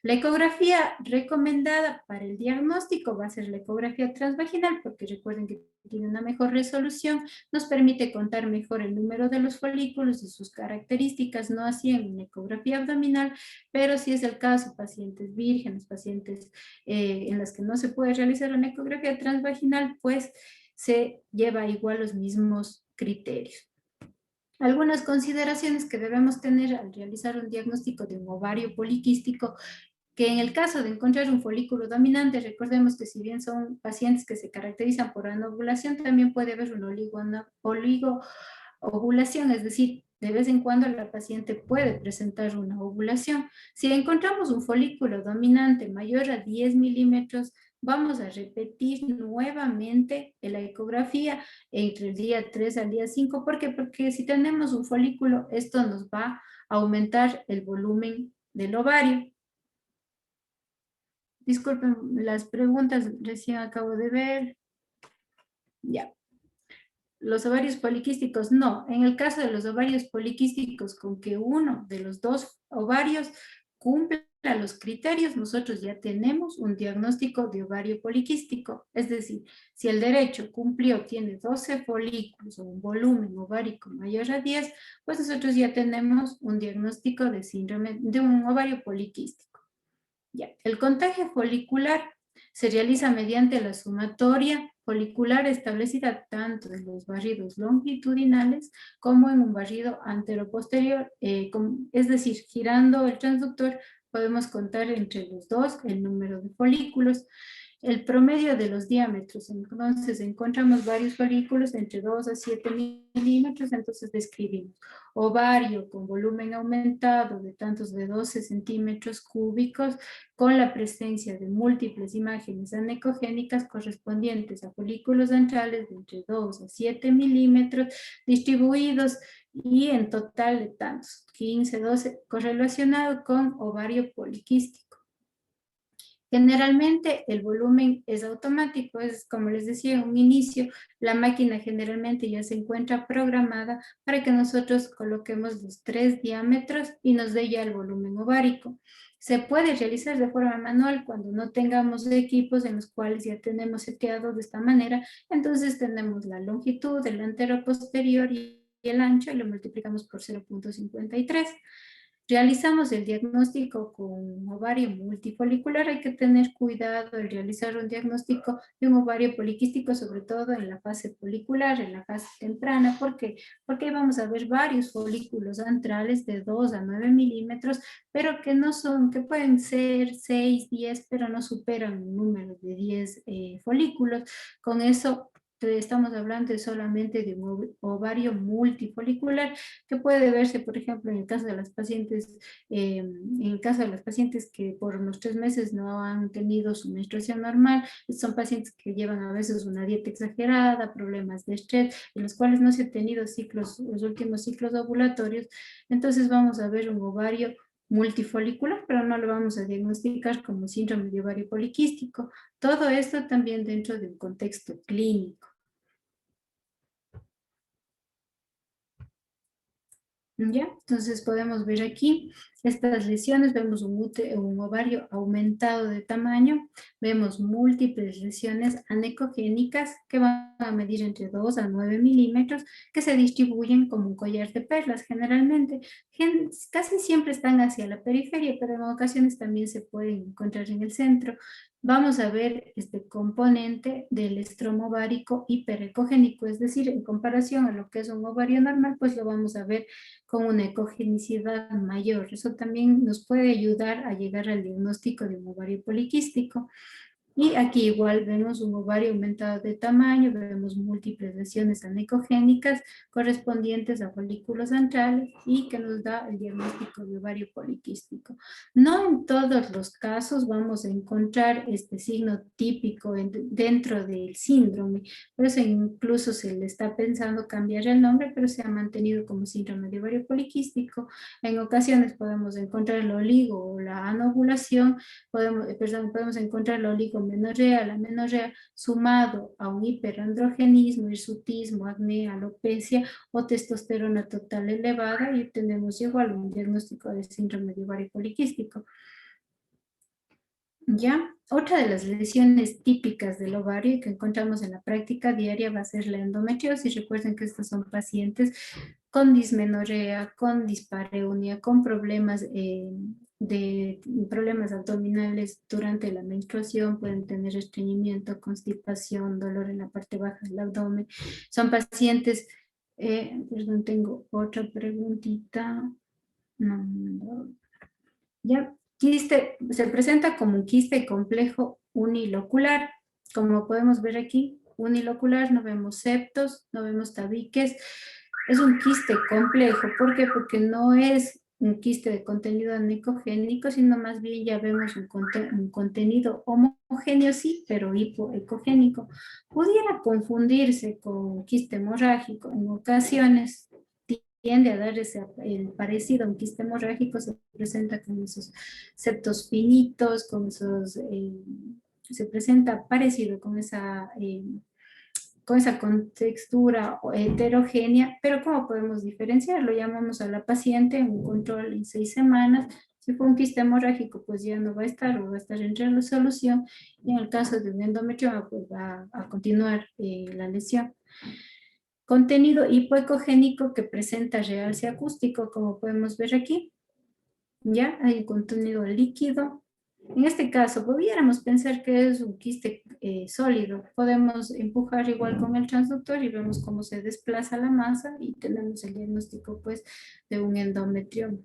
La ecografía recomendada para el diagnóstico va a ser la ecografía transvaginal, porque recuerden que tiene una mejor resolución, nos permite contar mejor el número de los folículos y sus características, no así en una ecografía abdominal, pero si es el caso, pacientes vírgenes, pacientes en las que no se puede realizar una ecografía transvaginal, pues se lleva igual los mismos criterios. Algunas consideraciones que debemos tener al realizar un diagnóstico de un ovario poliquístico, que en el caso de encontrar un folículo dominante, recordemos que si bien son pacientes que se caracterizan por anovulación, también puede haber una oligoovulación, es decir, de vez en cuando la paciente puede presentar una ovulación. Si encontramos un folículo dominante mayor a 10 milímetros, vamos a repetir nuevamente la ecografía entre el día 3 al día 5. ¿Por qué? Porque si tenemos un folículo, esto nos va a aumentar el volumen del ovario. Disculpen las preguntas, recién acabo de ver. Ya. los ovarios poliquísticos, no. En el caso de los ovarios poliquísticos, con que uno de los dos ovarios cumpla los criterios, nosotros ya tenemos un diagnóstico de ovario poliquístico. Es decir, si el derecho cumplió, tiene 12 folículos o un volumen ovárico mayor a 10, pues nosotros ya tenemos un diagnóstico de síndrome de un ovario poliquístico. Ya. El contagio folicular se realiza mediante la sumatoria folicular establecida tanto en los barridos longitudinales como en un barrido anteroposterior, es decir, girando el transductor podemos contar entre los dos el número de folículos. El promedio de los diámetros, entonces encontramos varios folículos entre 2 a 7 milímetros, entonces describimos ovario con volumen aumentado de tantos de 12 centímetros cúbicos, con la presencia de múltiples imágenes anecogénicas correspondientes a folículos antrales de entre 2 a 7 milímetros, distribuidos y en total de tantos, 15, 12, correlacionado con ovario poliquístico. Generalmente el volumen es automático, es como les decía en un inicio, la máquina generalmente ya se encuentra programada para que nosotros coloquemos los 3 diámetros y nos dé ya el volumen ovárico. Se puede realizar de forma manual cuando no tengamos equipos en los cuales ya tenemos seteado de esta manera, entonces tenemos la longitud, el antero posterior y el ancho y lo multiplicamos por 0.53. Realizamos el diagnóstico con ovario multifolicular. Hay que tener cuidado al realizar un diagnóstico de un ovario poliquístico, sobre todo en la fase folicular, en la fase temprana. ¿Por qué? Porque vamos a ver varios folículos antrales de 2 a 9 milímetros, pero que no son, que pueden ser 6, 10, pero no superan un número de 10 folículos. Con eso estamos hablando solamente de un ovario multifolicular que puede verse, por ejemplo, en el caso de las pacientes, en el caso de las pacientes que por unos 3 meses no han tenido su menstruación normal, son pacientes que llevan a veces una dieta exagerada, problemas de estrés, en los cuales no se han tenido ciclos, los últimos ciclos ovulatorios, entonces vamos a ver un ovario multifolicular, pero no lo vamos a diagnosticar como síndrome de ovario poliquístico. Todo esto también dentro de un contexto clínico. ¿Ya? Entonces podemos ver aquí estas lesiones, vemos un ovario aumentado de tamaño, vemos múltiples lesiones anecogénicas que van a medir entre 2 a 9 milímetros, que se distribuyen como un collar de perlas generalmente. Casi siempre están hacia la periferia, pero en ocasiones también se pueden encontrar en el centro. Vamos a ver este componente del estromo ovárico hiperecogénico, es decir, en comparación a lo que es un ovario normal, pues lo vamos a ver con una ecogenicidad mayor. Eso también nos puede ayudar a llegar al diagnóstico de un ovario poliquístico. Y aquí igual vemos un ovario aumentado de tamaño, vemos múltiples lesiones anecogénicas correspondientes a folículos antrales y que nos da el diagnóstico de ovario poliquístico. No en todos los casos vamos a encontrar este signo típico dentro del síndrome, por eso incluso se le está pensando cambiar el nombre, pero se ha mantenido como síndrome de ovario poliquístico. En ocasiones podemos encontrar el oligo o la anovulación, podemos encontrar la oligomenorrea, la menorrea, sumado a un hiperandrogenismo, hirsutismo, acné, alopecia o testosterona total elevada y tenemos igual un diagnóstico de síndrome de ovario poliquístico. ¿Ya? Otra de las lesiones típicas del ovario que encontramos en la práctica diaria va a ser la endometriosis. Recuerden que estos son pacientes con dismenorrea, con dispareunia, con problemas problemas abdominales durante la menstruación, pueden tener estreñimiento, constipación, dolor en la parte baja del abdomen. Son pacientes, perdón, tengo otra preguntita. No. Ya, se presenta como un quiste complejo unilocular. Como podemos ver aquí, unilocular, no vemos septos, no vemos tabiques. Es un quiste complejo. ¿Por qué? Porque no es un quiste de contenido anecogénico, sino más bien ya vemos un contenido homogéneo, sí, pero hipoecogénico. Pudiera confundirse con quiste hemorrágico en ocasiones, tiende a dar el parecido a un quiste hemorrágico, se presenta con esos septos finitos, se presenta parecido con con esa contextura heterogénea, pero ¿cómo podemos diferenciarlo? Llamamos a la paciente en un control en 6 semanas. Si fue un quiste hemorrágico, pues ya no va a estar o va a estar en resolución. Y en el caso de un endometrioma, pues va a continuar la lesión. Contenido hipoecogénico que presenta realce acústico, como podemos ver aquí. Ya hay contenido líquido. En este caso, pudiéramos pensar que es un quiste sólido. Podemos empujar igual con el transductor y vemos cómo se desplaza la masa y tenemos el diagnóstico pues de un endometrioma.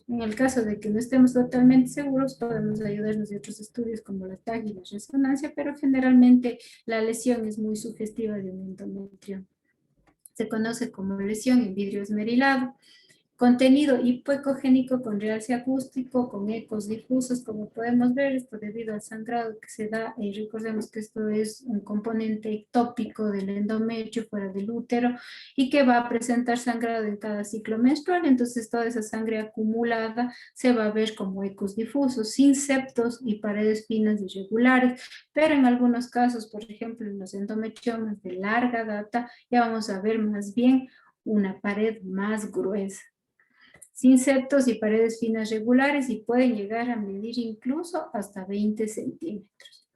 En el caso de que no estemos totalmente seguros, podemos ayudarnos de otros estudios como la TAG y la resonancia, pero generalmente la lesión es muy sugestiva de un endometrioma. Se conoce como lesión en vidrio esmerilado. Contenido hipoecogénico con realce acústico, con ecos difusos, como podemos ver, esto debido al sangrado que se da, recordemos que esto es un componente ectópico del endometrio fuera del útero y que va a presentar sangrado en cada ciclo menstrual, entonces toda esa sangre acumulada se va a ver como ecos difusos, sin septos y paredes finas irregulares, pero en algunos casos, por ejemplo, en los endometriomas de larga data, ya vamos a ver más bien una pared más gruesa, sin septos y paredes finas regulares y pueden llegar a medir incluso hasta 20 centímetros.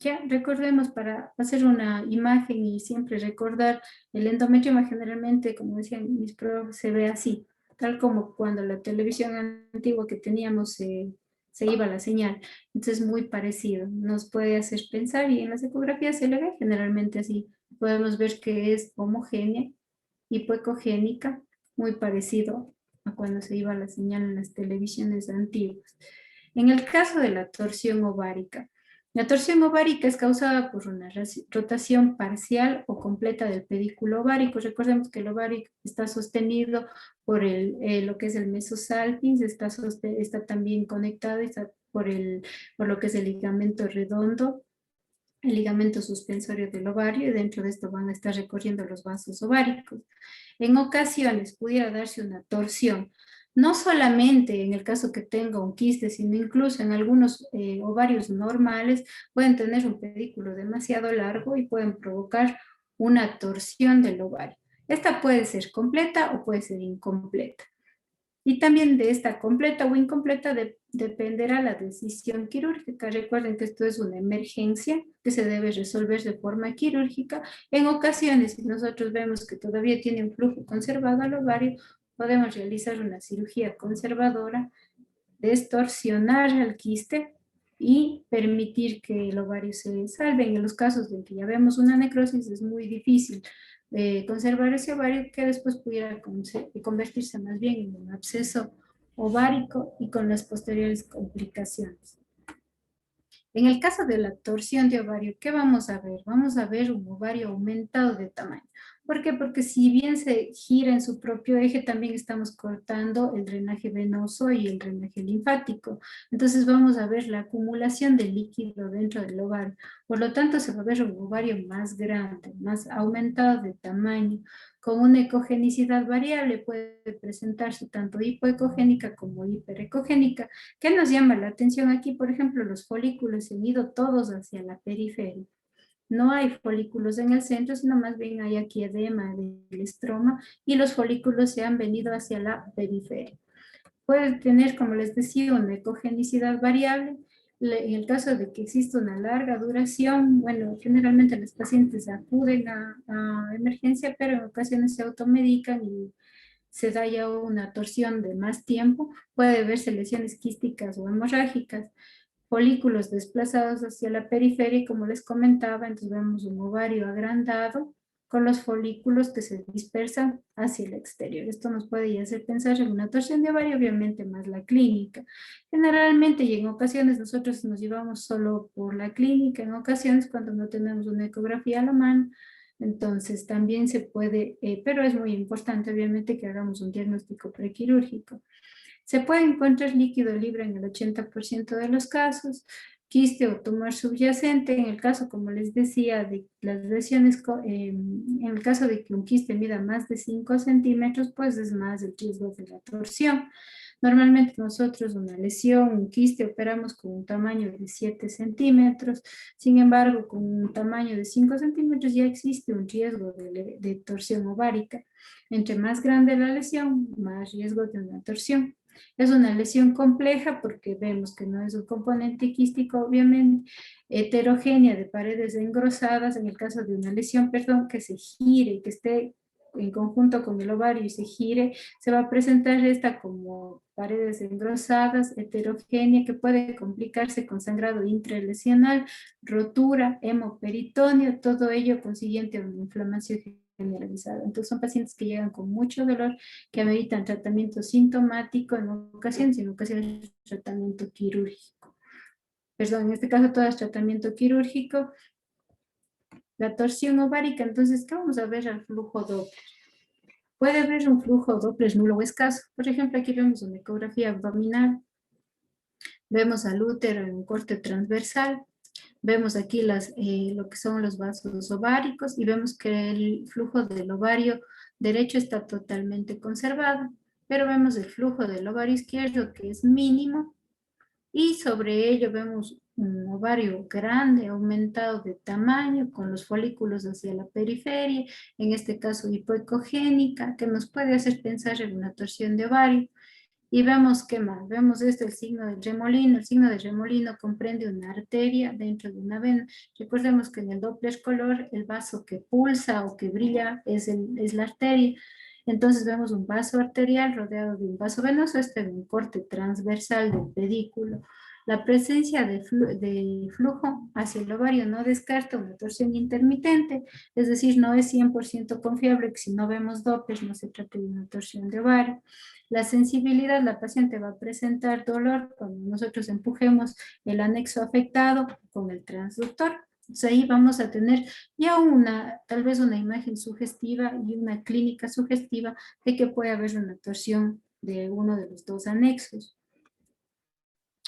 Ya recordemos para hacer una imagen y siempre recordar, el endometrioma generalmente, como decían mis profes, se ve así, tal como cuando la televisión antigua que teníamos se iba la señal. Entonces muy parecido, nos puede hacer pensar y en las ecografías se le ve generalmente así. Podemos ver que es homogénea, hipoecogénica, muy parecido a cuando se iba la señal en las televisiones antiguas. En el caso de la torsión ovárica es causada por una rotación parcial o completa del pedículo ovárico. Recordemos que el ovario está sostenido por lo que es el mesosalpinx, está también conectado por lo que es el ligamento redondo, el ligamento suspensorio del ovario, y dentro de esto van a estar recorriendo los vasos ováricos. En ocasiones pudiera darse una torsión, no solamente en el caso que tenga un quiste, sino incluso en algunos ovarios normales pueden tener un pedículo demasiado largo y pueden provocar una torsión del ovario. Esta puede ser completa o puede ser incompleta. Y también de esta completa o incompleta dependerá la decisión quirúrgica. Recuerden que esto es una emergencia que se debe resolver de forma quirúrgica. En ocasiones, si nosotros vemos que todavía tiene un flujo conservado al ovario, podemos realizar una cirugía conservadora, distorsionar el quiste y permitir que el ovario se salve. En los casos en que ya vemos una necrosis es muy difícil conservar ese ovario, que después pudiera convertirse más bien en un absceso ovárico y con las posteriores complicaciones. En el caso de la torsión de ovario, ¿qué vamos a ver? Vamos a ver un ovario aumentado de tamaño. ¿Por qué? Porque si bien se gira en su propio eje, también estamos cortando el drenaje venoso y el drenaje linfático. Entonces vamos a ver la acumulación de líquido dentro del ovario. Por lo tanto, se va a ver un ovario más grande, más aumentado de tamaño, con una ecogenicidad variable. Puede presentarse tanto hipoecogénica como hiperecogénica. ¿Qué nos llama la atención aquí? Por ejemplo, los folículos se han ido todos hacia la periferia. No hay folículos en el centro, sino más bien hay aquí edema del estroma y los folículos se han venido hacia la periferia. Puede tener, como les decía, una ecogenicidad variable. En el caso de que exista una larga duración, bueno, generalmente los pacientes acuden a emergencia, pero en ocasiones se automedican y se da ya una torsión de más tiempo. Puede verse lesiones quísticas o hemorrágicas, folículos desplazados hacia la periferia, como les comentaba, entonces vemos un ovario agrandado con los folículos que se dispersan hacia el exterior. Esto nos puede hacer pensar en una torsión de ovario, obviamente más la clínica. Generalmente y en ocasiones nosotros nos llevamos solo por la clínica, en ocasiones cuando no tenemos una ecografía a la mano, entonces también se puede, pero es muy importante obviamente que hagamos un diagnóstico prequirúrgico. Se puede encontrar líquido libre en el 80% de los casos, quiste o tumor subyacente, en el caso, como les decía, de las lesiones, en el caso de que un quiste mida más de 5 centímetros, pues es más el riesgo de la torsión. Normalmente nosotros una lesión, un quiste, operamos con un tamaño de 7 centímetros. Sin embargo, con un tamaño de 5 centímetros ya existe un riesgo de torsión ovárica. Entre más grande la lesión, más riesgo de una torsión. Es una lesión compleja porque vemos que no es un componente quístico, obviamente, heterogénea de paredes engrosadas, en el caso de una lesión, perdón, que se gire y que esté en conjunto con el ovario y se gire, se va a presentar esta como paredes engrosadas, heterogénea, que puede complicarse con sangrado intralesional, rotura, hemoperitoneo, todo ello consiguiente a una inflamación generalizada. Entonces son pacientes que llegan con mucho dolor, que ameritan tratamiento sintomático en ocasiones tratamiento quirúrgico. Perdón, en este caso todo es tratamiento quirúrgico. La torsión ovárica, entonces, ¿qué vamos a ver al flujo Doppler? Puede haber un flujo Doppler nulo o escaso. Por ejemplo, aquí vemos una ecografía abdominal, vemos al útero en un corte transversal, vemos aquí lo que son los vasos ováricos y vemos que el flujo del ovario derecho está totalmente conservado, pero vemos el flujo del ovario izquierdo que es mínimo y sobre ello vemos un ovario grande, aumentado de tamaño, con los folículos hacia la periferia, en este caso hipoecogénica, que nos puede hacer pensar en una torsión de ovario. Y vemos qué más, vemos el signo del remolino. El signo del remolino comprende una arteria dentro de una vena. Recordemos que en el Doppler color el vaso que pulsa o que brilla es la arteria. Entonces vemos un vaso arterial rodeado de un vaso venoso, en un corte transversal del pedículo. La presencia de flujo hacia el ovario no descarta una torsión intermitente, es decir, no es 100% confiable que si no vemos Doppler no se trate de una torsión de ovario. La sensibilidad, la paciente va a presentar dolor cuando nosotros empujemos el anexo afectado con el transductor. Entonces ahí vamos a tener ya tal vez una imagen sugestiva y una clínica sugestiva de que puede haber una torsión de uno de los dos anexos.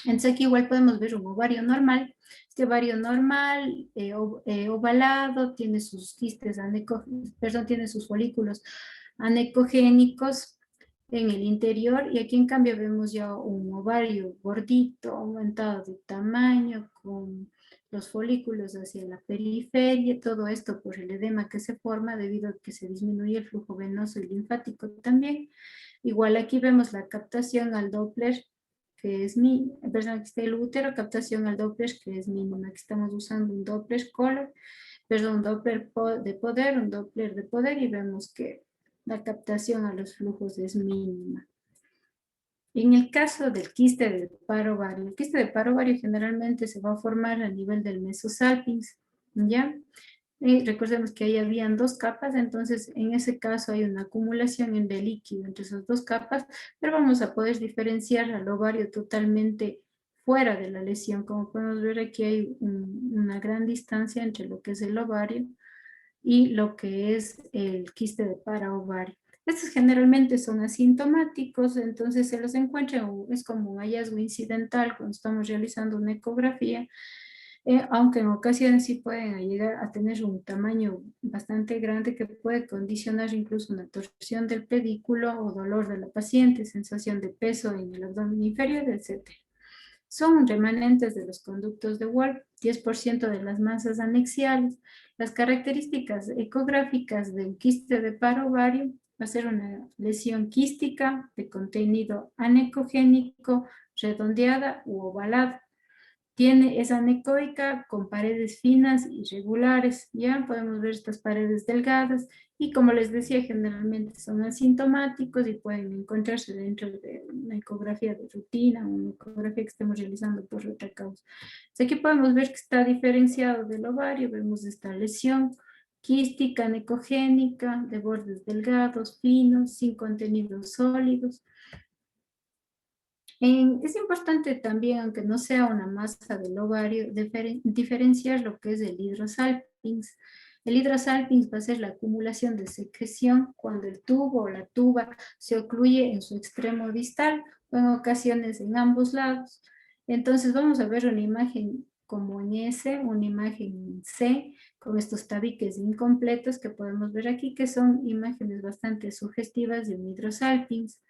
Entonces aquí igual podemos ver un ovario normal. Este ovario normal, ovalado, tiene sus quistes tiene sus folículos anecogénicos en el interior, y aquí en cambio vemos ya un ovario gordito, aumentado de tamaño, con los folículos hacia la periferia, todo esto por el edema que se forma debido a que se disminuye el flujo venoso y linfático también. Igual aquí vemos la captación al Doppler, que es perdón, aquí está el útero, captación al Doppler, que es mínima. Aquí estamos usando un Doppler color, perdón, un Doppler de poder, un Doppler de poder, y vemos que la captación a los flujos es mínima. En el caso del quiste de paro ovario, el quiste de paro ovario generalmente se va a formar a nivel del mesosalpinx, ¿ya? Recordemos que ahí habían dos capas, entonces en ese caso hay una acumulación de líquido entre esas dos capas, pero vamos a poder diferenciar al ovario totalmente fuera de la lesión. Como podemos ver, aquí hay una gran distancia entre lo que es el ovario y lo que es el quiste de paraovario. Estos generalmente son asintomáticos, entonces se los encuentra, es como un hallazgo incidental cuando estamos realizando una ecografía, aunque en ocasiones sí pueden llegar a tener un tamaño bastante grande que puede condicionar incluso una torsión del pedículo o dolor de la paciente, sensación de peso en el abdomen inferior, etc. Son remanentes de los conductos de Wolf, 10% de las masas anexiales. Las características ecográficas del quiste de paro ovario va a ser una lesión quística de contenido anecogénico, redondeada u ovalada. Es anecoica con paredes finas y regulares, ya podemos ver estas paredes delgadas, y como les decía, generalmente son asintomáticos y pueden encontrarse dentro de una ecografía de rutina, una ecografía que estemos realizando por otra causa. Entonces aquí podemos ver que está diferenciado del ovario, vemos esta lesión quística, anecogénica, de bordes delgados, finos, sin contenidos sólidos. Es importante también, aunque no sea una masa del ovario, diferenciar lo que es el hidrosalpinx. El hidrosalpinx va a ser la acumulación de secreción cuando el tubo o la tuba se ocluye en su extremo distal o en ocasiones en ambos lados. Entonces vamos a ver una imagen como en S, una imagen en C, con estos tabiques incompletos que podemos ver aquí, que son imágenes bastante sugestivas de un hidrosalpinx.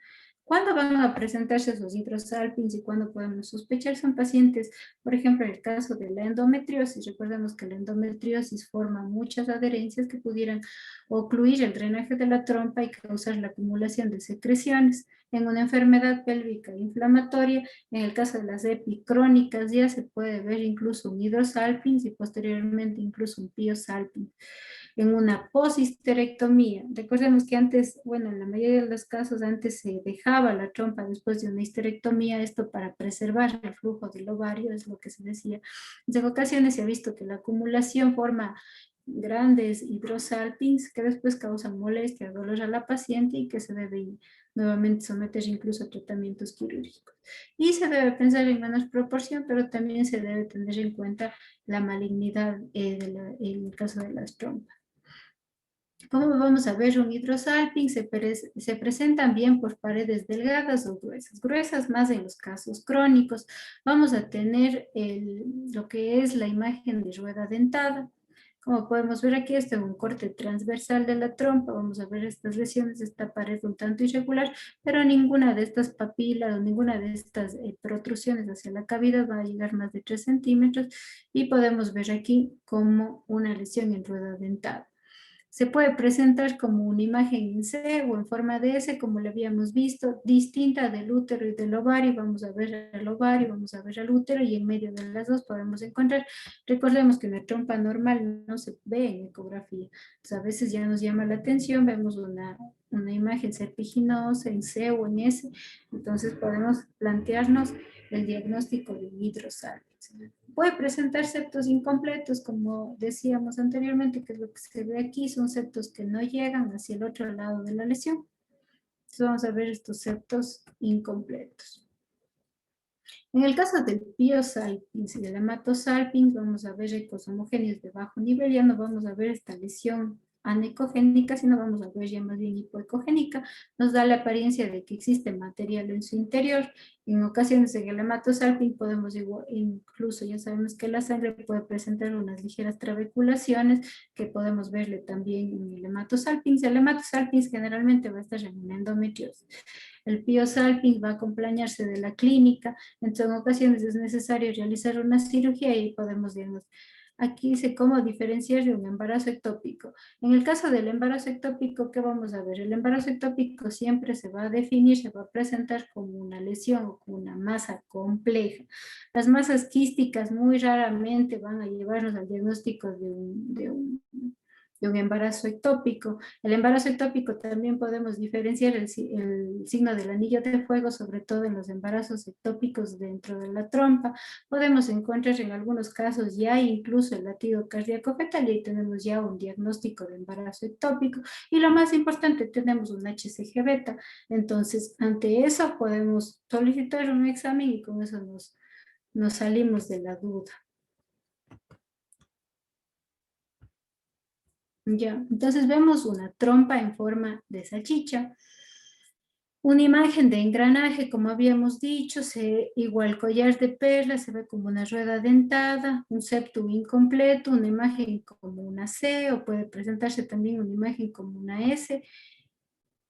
¿Cuándo van a presentarse esos hidrosalpinx y cuándo podemos sospechar? Son pacientes, por ejemplo, en el caso de la endometriosis. Recordemos que la endometriosis forma muchas adherencias que pudieran ocluir el drenaje de la trompa y causar la acumulación de secreciones. En una enfermedad pélvica inflamatoria, en el caso de las EPI crónicas, ya se puede ver incluso un hidrosalpinx y posteriormente incluso un piosalpinx. En una poshisterectomía. Recordemos que antes, bueno, en la mayoría de los casos antes se dejaba la trompa después de una histerectomía, esto para preservar el flujo del ovario, es lo que se decía. En ocasiones se ha visto que la acumulación forma grandes hidrosalpinx que después causan molestia, dolor a la paciente y que se debe nuevamente someter incluso a tratamientos quirúrgicos. Y se debe pensar en menor proporción, pero también se debe tener en cuenta la malignidad en el caso de las trompas. Como vamos a ver, un hidrosalpinx se presentan bien por paredes delgadas o gruesas, gruesas más en los casos crónicos. Vamos a tener lo que es la imagen de rueda dentada. Como podemos ver aquí, este es un corte transversal de la trompa. Vamos a ver estas lesiones, esta pared un tanto irregular, pero ninguna de estas papilas o ninguna de estas protrusiones hacia la cavidad va a llegar más de 3 centímetros y podemos ver aquí como una lesión en rueda dentada. Se puede presentar como una imagen en C o en forma de S, como lo habíamos visto, distinta del útero y del ovario. Vamos a ver el ovario, vamos a ver el útero y en medio de las dos podemos encontrar. Recordemos que una trompa normal no se ve en ecografía. Entonces, a veces ya nos llama la atención, vemos una imagen serpiginosa en C o en S. Entonces podemos plantearnos el diagnóstico de hidrosalpinx. Puede presentar septos incompletos, como decíamos anteriormente, que es lo que se ve aquí, son septos que no llegan hacia el otro lado de la lesión. Entonces vamos a ver estos septos incompletos. En el caso del piosalpinx y del hematosalpinx, vamos a ver ecos homogéneos de bajo nivel, ya no vamos a ver esta lesión anecogénica, sino vamos a ver ya más bien hipoecogénica. Nos da la apariencia de que existe material en su interior. En ocasiones en el hematosalpinx podemos incluso, ya sabemos que la sangre puede presentar unas ligeras trabeculaciones que podemos verle también en el hematosalpinx. El hematosalpinx generalmente va a estar en una endometriosis. El piosalpinx va a acompañarse de la clínica, entonces en ocasiones es necesario realizar una cirugía y podemos diagnosticar. Aquí dice cómo diferenciar de un embarazo ectópico. En el caso del embarazo ectópico, ¿qué vamos a ver? El embarazo ectópico siempre se va a definir, se va a presentar como una lesión o como una masa compleja. Las masas quísticas muy raramente van a llevarnos al diagnóstico de un embarazo ectópico. El embarazo ectópico también podemos diferenciar el signo del anillo de fuego, sobre todo en los embarazos ectópicos dentro de la trompa. Podemos encontrar en algunos casos ya incluso el latido cardíaco fetal y ahí tenemos ya un diagnóstico de embarazo ectópico. Y lo más importante, tenemos un HCG beta. Entonces, ante eso podemos solicitar un examen y con eso nos salimos de la duda. Ya, entonces vemos una trompa en forma de salchicha, una imagen de engranaje, como habíamos dicho, igual collar de perlas, se ve como una rueda dentada, un septum incompleto, una imagen como una C, o puede presentarse también una imagen como una S,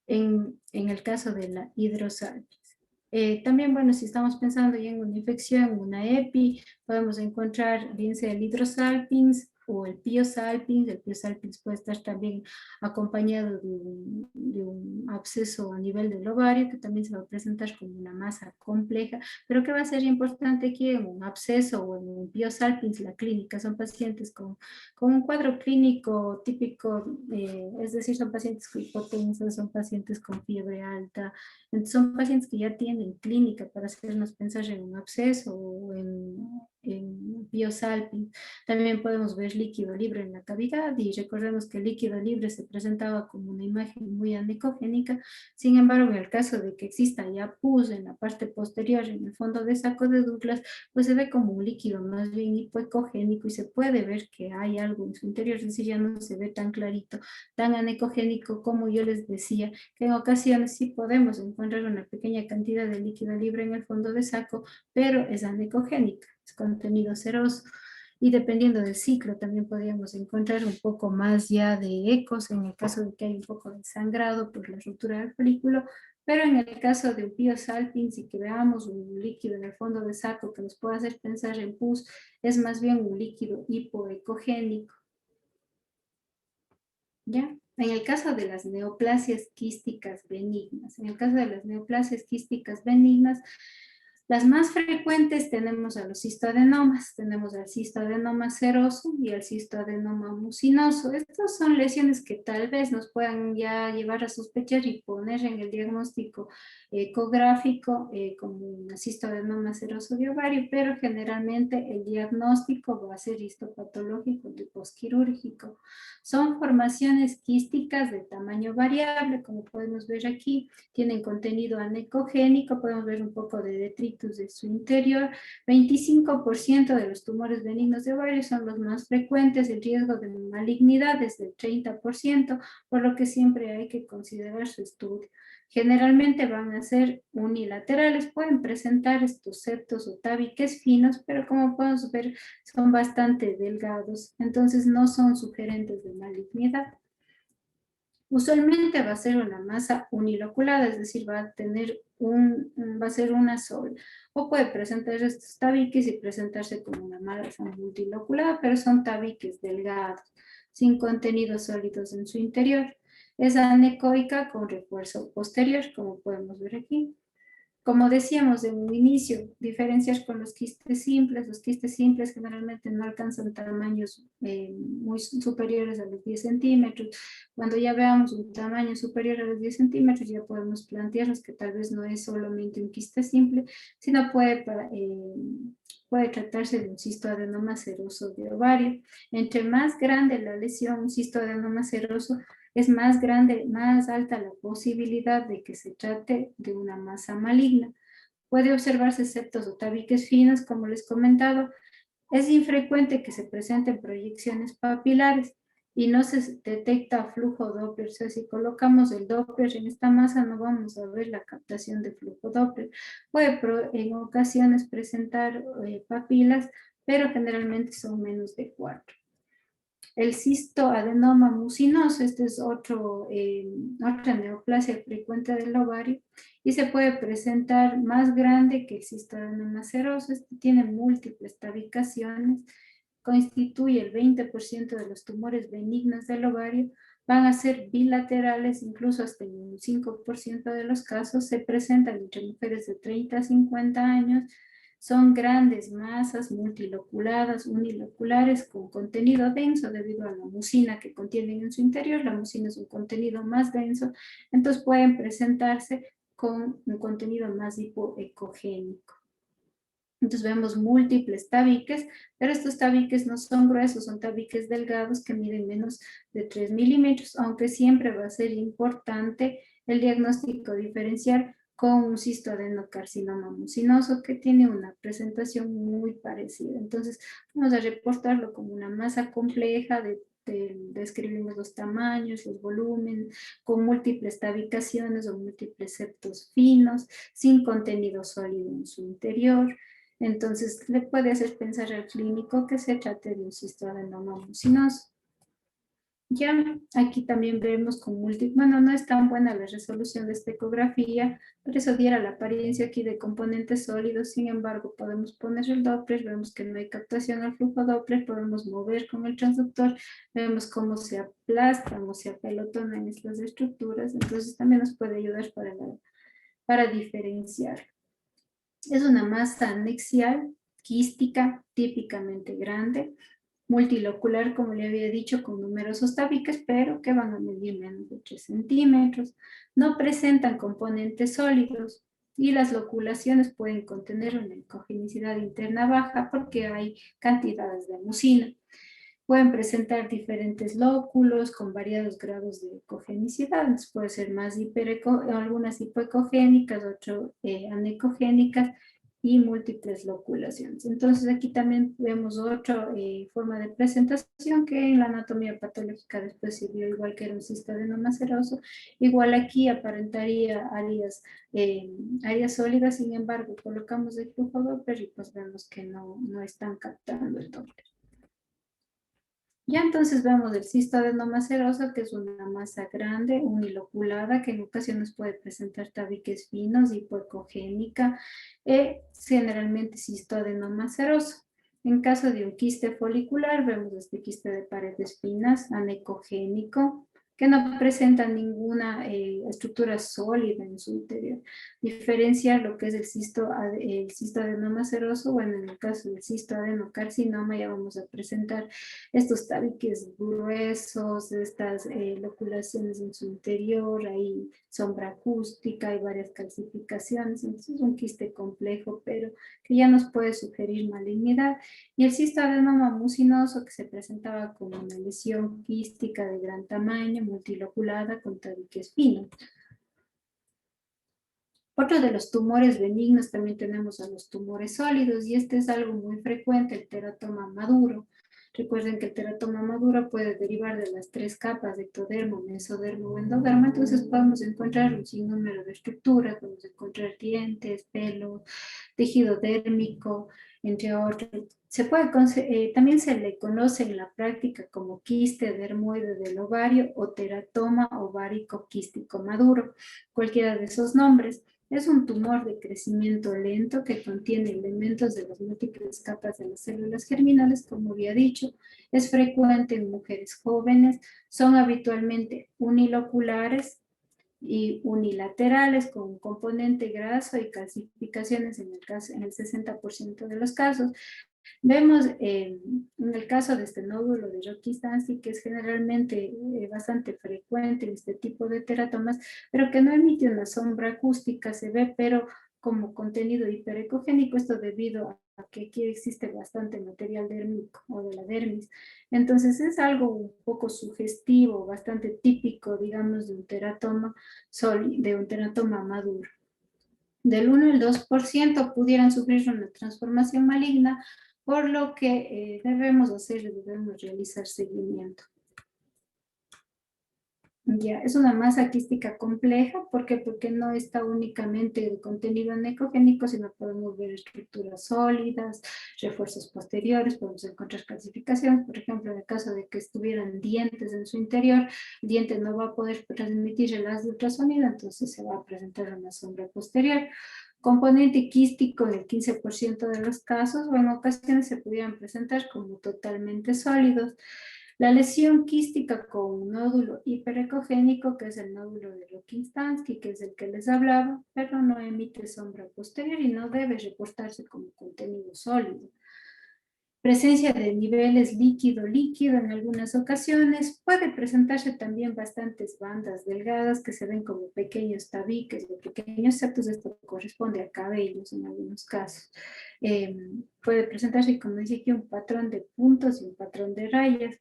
en el caso de la hidrosalpinx. También, bueno, si estamos pensando ya en una infección, una EPI, podemos encontrar bien sea el hidrosalpinx o el piosalpinx. El piosalpinx puede estar también acompañado de un absceso a nivel del ovario, que también se va a presentar como una masa compleja, pero que va a ser importante aquí en un absceso o en un piosalpinx, la clínica, son pacientes con un cuadro clínico típico, es decir, son pacientes hipotensos, son pacientes con fiebre alta, entonces son pacientes que ya tienen clínica para hacernos pensar en un absceso o en biosalpinx. También podemos ver líquido libre en la cavidad y recordemos que el líquido libre se presentaba como una imagen muy anecogénica. Sin embargo, en el caso de que exista ya pus en la parte posterior, en el fondo de saco de Douglas, pues se ve como un líquido más bien hipoecogénico y se puede ver que hay algo en su interior, es decir, ya no se ve tan clarito, tan anecogénico como yo les decía, que en ocasiones sí podemos encontrar una pequeña cantidad de líquido libre en el fondo de saco, pero es anecogénica, es contenido ceroso. Y dependiendo del ciclo también podríamos encontrar un poco más ya de ecos en el caso de que hay un poco de sangrado por la ruptura del folículo, Pero en el caso de un Piosalpin, si que veamos un líquido en el fondo de saco que nos puede hacer pensar en pus, es más bien un líquido hipoecogénico. ¿Ya? En el caso de las neoplasias quísticas benignas, las más frecuentes tenemos a los cistoadenomas, tenemos al cistoadenoma seroso y al cistoadenoma mucinoso. Estas son lesiones que tal vez nos puedan ya llevar a sospechar y poner en el diagnóstico ecográfico como un cistoadenoma seroso de ovario, pero generalmente el diagnóstico va a ser histopatológico de posquirúrgico. Son formaciones quísticas de tamaño variable, como podemos ver aquí, tienen contenido anecogénico, podemos ver un poco de detritus de su interior. 25% de los tumores benignos de ovario son los más frecuentes, el riesgo de malignidad es del 30%, por lo que siempre hay que considerar su estudio. Generalmente van a ser unilaterales, pueden presentar estos septos o tabiques finos, pero como podemos ver son bastante delgados, entonces no son sugerentes de malignidad. Usualmente va a ser una masa uniloculada, es decir, va a ser una sola. O puede presentar estos tabiques y presentarse como una masa multiloculada, pero son tabiques delgados, sin contenidos sólidos en su interior. Es anecoica con refuerzo posterior, como podemos ver aquí. Como decíamos en un inicio, diferencias con los quistes simples. Los quistes simples generalmente no alcanzan tamaños muy superiores a los 10 centímetros. Cuando ya veamos un tamaño superior a los 10 centímetros, ya podemos plantearnos que tal vez no es solamente un quiste simple, sino puede tratarse de un cistoadenoma seroso de ovario. Entre más grande la lesión, un cistoadenoma seroso, es más grande, más alta la posibilidad de que se trate de una masa maligna. Puede observarse septos o tabiques finos, como les comentaba. Es infrecuente que se presenten proyecciones papilares y no se detecta flujo Doppler. O sea, si colocamos el Doppler en esta masa, no vamos a ver la captación de flujo Doppler. Puede en ocasiones presentar papilas, pero generalmente son menos de 4. El cistoadenoma mucinoso, este es otra neoplasia frecuente del ovario y se puede presentar más grande que el cistoadenoma seroso. Este tiene múltiples tabicaciones, constituye el 20% de los tumores benignos del ovario, van a ser bilaterales, incluso hasta en un 5% de los casos, se presentan entre mujeres de 30 a 50 años. Son grandes masas multiloculadas, uniloculares, con contenido denso debido a la mucina que contienen en su interior. La mucina es un contenido más denso, entonces pueden presentarse con un contenido más hipoecogénico. Entonces vemos múltiples tabiques, pero estos tabiques no son gruesos, son tabiques delgados que miden menos de 3 milímetros, aunque siempre va a ser importante el diagnóstico diferencial con un cistoadenocarcinoma mucinoso que tiene una presentación muy parecida. Entonces vamos a reportarlo como una masa compleja describimos los tamaños, los volúmenes, con múltiples tabicaciones o múltiples septos finos, sin contenido sólido en su interior. Entonces, le puede hacer pensar al clínico que se trate de un cistoadenoma mucinoso. Ya, aquí también vemos con bueno, no es tan buena la resolución de esta ecografía, por eso diera la apariencia aquí de componentes sólidos. Sin embargo, podemos poner el Doppler, vemos que no hay captación al flujo Doppler, podemos mover con el transductor, vemos cómo se aplastan o se apelotonan estas estructuras, entonces también nos puede ayudar para diferenciar. Es una masa anexial, quística, típicamente grande, multilocular, como le había dicho, con numerosos tabiques, pero que van a medir menos de 3 centímetros. No presentan componentes sólidos y las loculaciones pueden contener una ecogenicidad interna baja porque hay cantidades de mucina. Pueden presentar diferentes lóculos con variados grados de ecogenicidad, entonces puede ser más algunas hipoecogénicas, otras anecogénicas y múltiples loculaciones. Entonces aquí también vemos otra forma de presentación que en la anatomía patológica después se vio igual que era un cistoadenoma seroso. Igual aquí aparentaría áreas sólidas, sin embargo colocamos el flujo Doppler y pues vemos que no están captando el Doppler. Ya entonces vemos el cisto adenomaceroso, que es una masa grande, uniloculada, que en ocasiones puede presentar tabiques finos, hipoecogénica, generalmente cisto adenomaceroso. En caso de un quiste folicular, vemos este quiste de paredes finas, anecogénico, que no presenta ninguna estructura sólida en su interior. Diferencia lo que es el cisto adenomaceroso, bueno, en el caso del cisto adenocarcinoma ya vamos a presentar estos tabiques gruesos, estas loculaciones en su interior, hay sombra acústica, hay varias calcificaciones, entonces es un quiste complejo, pero que ya nos puede sugerir malignidad. Y el cisto adenoma mucinoso, que se presentaba como una lesión quística de gran tamaño, multiloculada, con tabiques finos. Otro de los tumores benignos también tenemos a los tumores sólidos, y este es algo muy frecuente, el teratoma maduro. Recuerden que el teratoma maduro puede derivar de las tres capas de ectodermo, mesodermo o endodermo, entonces podemos encontrar un sinnúmero de estructuras, podemos encontrar dientes, pelos, tejido dérmico, entre otros. También se le conoce en la práctica como quiste dermoide del ovario o teratoma ovárico quístico maduro, cualquiera de esos nombres. Es un tumor de crecimiento lento que contiene elementos de las múltiples capas de las células germinales, como había dicho. Es frecuente en mujeres jóvenes, son habitualmente uniloculares y unilaterales con un componente graso y calcificaciones en el 60% de los casos. Vemos en el caso de este nódulo de Rokitansky, que es generalmente bastante frecuente en este tipo de teratomas, pero que no emite una sombra acústica, se ve, pero como contenido hiperecogénico, esto debido a que aquí existe bastante material dérmico o de la dermis. Entonces es algo un poco sugestivo, bastante típico, digamos, de un teratoma, de un teratoma maduro. Del 1 al 2% pudieran sufrir una transformación maligna, por lo que debemos realizar seguimiento. Ya, es una masa quística compleja, ¿por qué? Porque no está únicamente el contenido anecogénico, sino podemos ver estructuras sólidas, refuerzos posteriores, podemos encontrar calcificación, por ejemplo, en el caso de que estuvieran dientes en su interior, el diente no va a poder transmitir el haz de ultrasonido, entonces se va a presentar una sombra posterior. Componente quístico en el 15% de los casos, o en ocasiones se pudieran presentar como totalmente sólidos. La lesión quística con nódulo hiperecogénico, que es el nódulo de Rokitansky, que es el que les hablaba, pero no emite sombra posterior y no debe reportarse como contenido sólido. Presencia de niveles líquido-líquido en algunas ocasiones. Puede presentarse también bastantes bandas delgadas que se ven como pequeños tabiques o pequeños septos. Esto corresponde a cabellos en algunos casos. Puede presentarse, como dice aquí, un patrón de puntos y un patrón de rayas.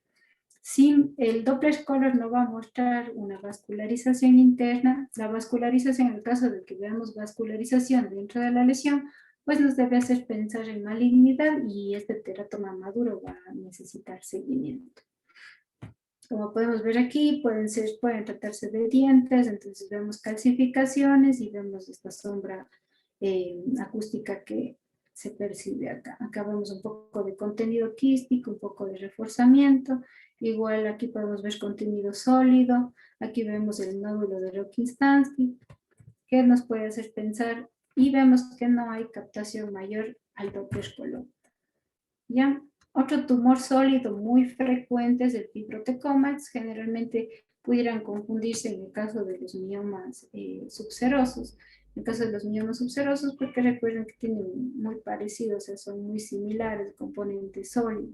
El Doppler color no va a mostrar una vascularización interna. La vascularización, en el caso de que veamos vascularización dentro de la lesión, pues nos debe hacer pensar en malignidad y este teratoma maduro va a necesitar seguimiento. Como podemos ver aquí, pueden tratarse de dientes, entonces vemos calcificaciones y vemos esta sombra acústica que se percibe acá. Acá vemos un poco de contenido quístico, un poco de reforzamiento. Igual aquí podemos ver contenido sólido. Aquí vemos el nódulo de Rokitansky, que nos puede hacer pensar, y vemos que no hay captación mayor al Doppler color. ¿Ya? Otro tumor sólido muy frecuente es el fibrotecómax. Generalmente pudieran confundirse en el caso de los miomas subserosos. En el caso de los miomas subserosos, porque recuerden que tienen muy parecidos, o sea, son muy similares, componente sólido.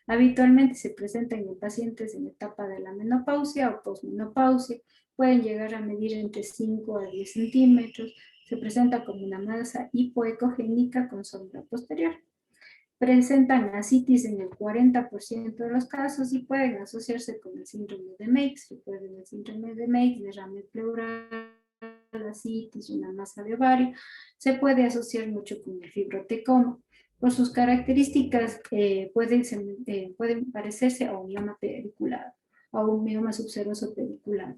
Habitualmente se presentan en pacientes en etapa de la menopausia o posmenopausia. Pueden llegar a medir entre 5 a 10 centímetros. Se presenta como una masa hipoecogénica con sombra posterior. Presentan ascitis en el 40% de los casos y pueden asociarse con el síndrome de Meigs. Recuerden el síndrome de Meigs, derrame pleural, ascitis, una masa de ovario, se puede asociar mucho con el fibrotecoma. Por sus características pueden parecerse a un mioma pediculado, a un mioma subseroso pediculado.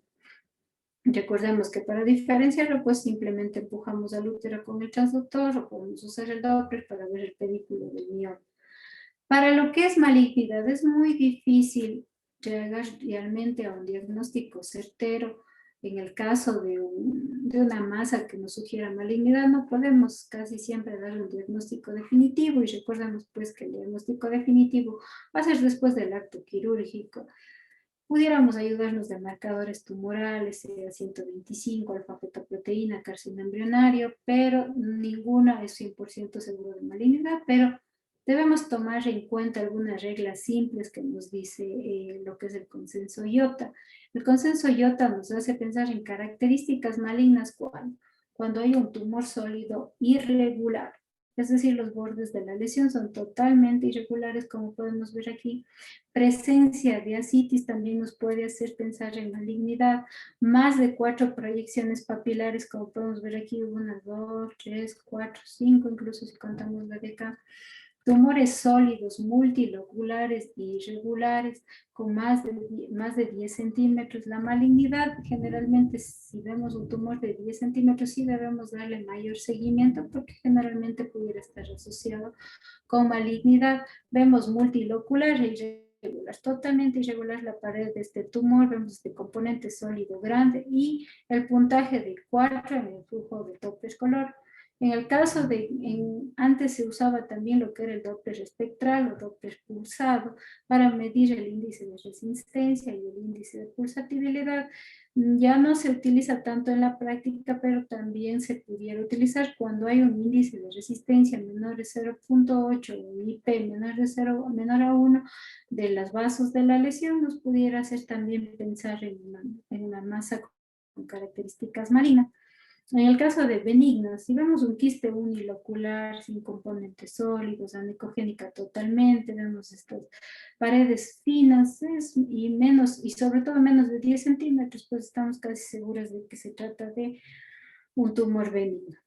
Recordemos que para diferenciarlo, pues simplemente empujamos al útero con el transductor o podemos usar el Doppler para ver el pedículo del mioma. Para lo que es malignidad, es muy difícil llegar realmente a un diagnóstico certero. En el caso de una masa que nos sugiera malignidad, no podemos casi siempre dar un diagnóstico definitivo y recordamos pues que el diagnóstico definitivo va a ser después del acto quirúrgico. Pudiéramos ayudarnos de marcadores tumorales, CA125, alfa-fetoproteína, carcinoma embrionario, pero ninguna es 100% seguro de malignidad, pero debemos tomar en cuenta algunas reglas simples que nos dice lo que es el consenso IOTA. El consenso IOTA nos hace pensar en características malignas cuando hay un tumor sólido irregular. Es decir, los bordes de la lesión son totalmente irregulares, como podemos ver aquí. Presencia de ascitis también nos puede hacer pensar en malignidad. Más de 4 proyecciones papilares, como podemos ver aquí, 1, 2, 3, 4, 5, incluso si contamos la de acá. Tumores sólidos, multiloculares e irregulares, con más de 10 centímetros. La malignidad, generalmente, si vemos un tumor de 10 centímetros, sí debemos darle mayor seguimiento, porque generalmente pudiera estar asociado con malignidad. Vemos multilocular e irregular, totalmente irregular la pared de este tumor, vemos este componente sólido grande y el puntaje de 4 en el flujo de Doppler color. En el caso antes se usaba también lo que era el Doppler espectral o Doppler pulsado para medir el índice de resistencia y el índice de pulsatividad. Ya no se utiliza tanto en la práctica, pero también se pudiera utilizar cuando hay un índice de resistencia menor de 0,8 o un IP menor a 1 de los vasos de la lesión, nos pudiera hacer también pensar en una masa con características malignas. En el caso de benignas, si vemos un quiste unilocular sin componentes sólidos, anicogénica totalmente, vemos estas paredes finas y sobre todo menos de 10 centímetros, pues estamos casi seguras de que se trata de un tumor benigno.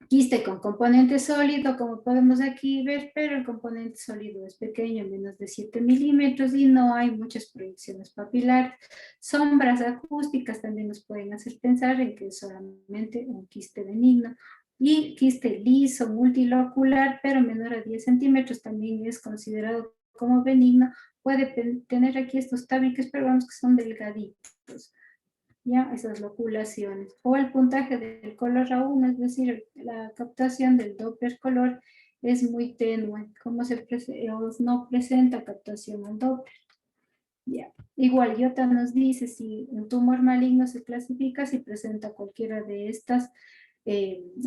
Quiste con componente sólido, como podemos aquí ver, pero el componente sólido es pequeño, menos de 7 milímetros, y no hay muchas proyecciones papilares. Sombras acústicas también nos pueden hacer pensar en que es solamente un quiste benigno. Y quiste liso, multilocular, pero menor a 10 centímetros, también es considerado como benigno. Puede tener aquí estos tabiques, pero vemos que son delgaditos. Ya, esas loculaciones. O el puntaje del color aún, es decir, la captación del Doppler color es muy tenue, como no presenta captación al Doppler. Ya. Igual, IOTA nos dice si un tumor maligno se clasifica si presenta cualquiera de estas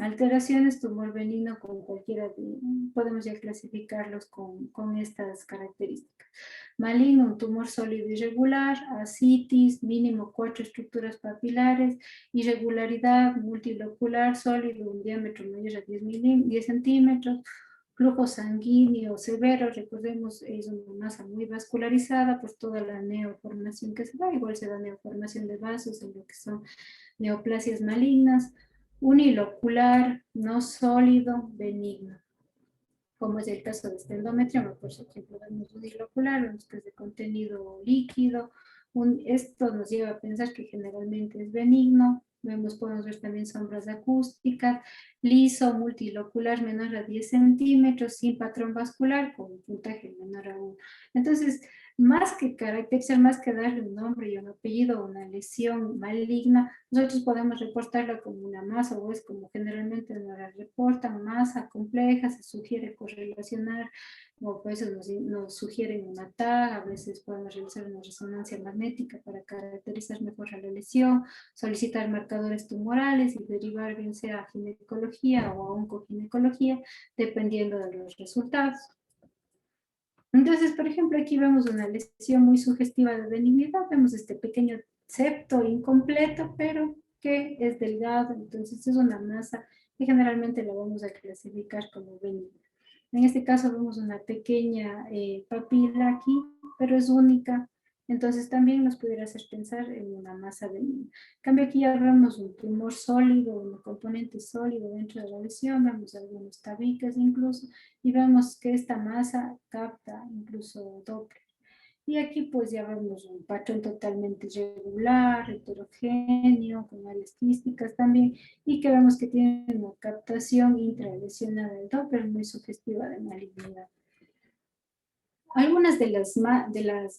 alteraciones, tumor benigno con cualquiera de, podemos ya clasificarlos con estas características. Maligno, un tumor sólido irregular, ascitis, mínimo 4 estructuras papilares, irregularidad multilocular, sólido, un diámetro mayor a 10 centímetros, flujo sanguíneo severo, recordemos, es una masa muy vascularizada por toda la neoformación que se da, igual se da neoformación de vasos en lo que son neoplasias malignas, unilocular, no sólido, benigno, como es el caso de este endometrioma, por ejemplo, vemos unilocular, vemos que es de contenido líquido, esto nos lleva a pensar que generalmente es benigno. Podemos ver también sombras acústicas, liso, multilocular menor a 10 centímetros, sin patrón vascular, con un puntaje menor a 1. Entonces, más que caracterizar, más que darle un nombre y un apellido a una lesión maligna, nosotros podemos reportarla como una masa, o es como generalmente nos la reportan, masa compleja, se sugiere correlacionar, o a veces nos sugieren una TAG, a veces podemos realizar una resonancia magnética para caracterizar mejor a la lesión, solicitar marcadores tumorales y derivar bien sea a ginecología o a oncoginecología, dependiendo de los resultados. Entonces, por ejemplo, aquí vemos una lesión muy sugestiva de benignidad, vemos este pequeño septo incompleto, pero que es delgado, entonces es una masa que generalmente la vamos a clasificar como benigna. En este caso vemos una pequeña papila aquí, pero es única, entonces también nos pudiera hacer pensar en una masa benigna. En cambio aquí ya vemos un tumor sólido, un componente sólido dentro de la lesión, vemos algunos tabiques incluso, y vemos que esta masa capta incluso Doppler. Y aquí pues ya vemos un patrón totalmente irregular, heterogéneo, con áreas quísticas también, y que vemos que tiene una captación intralesional del Doppler muy sugestiva de malignidad. Algunas de las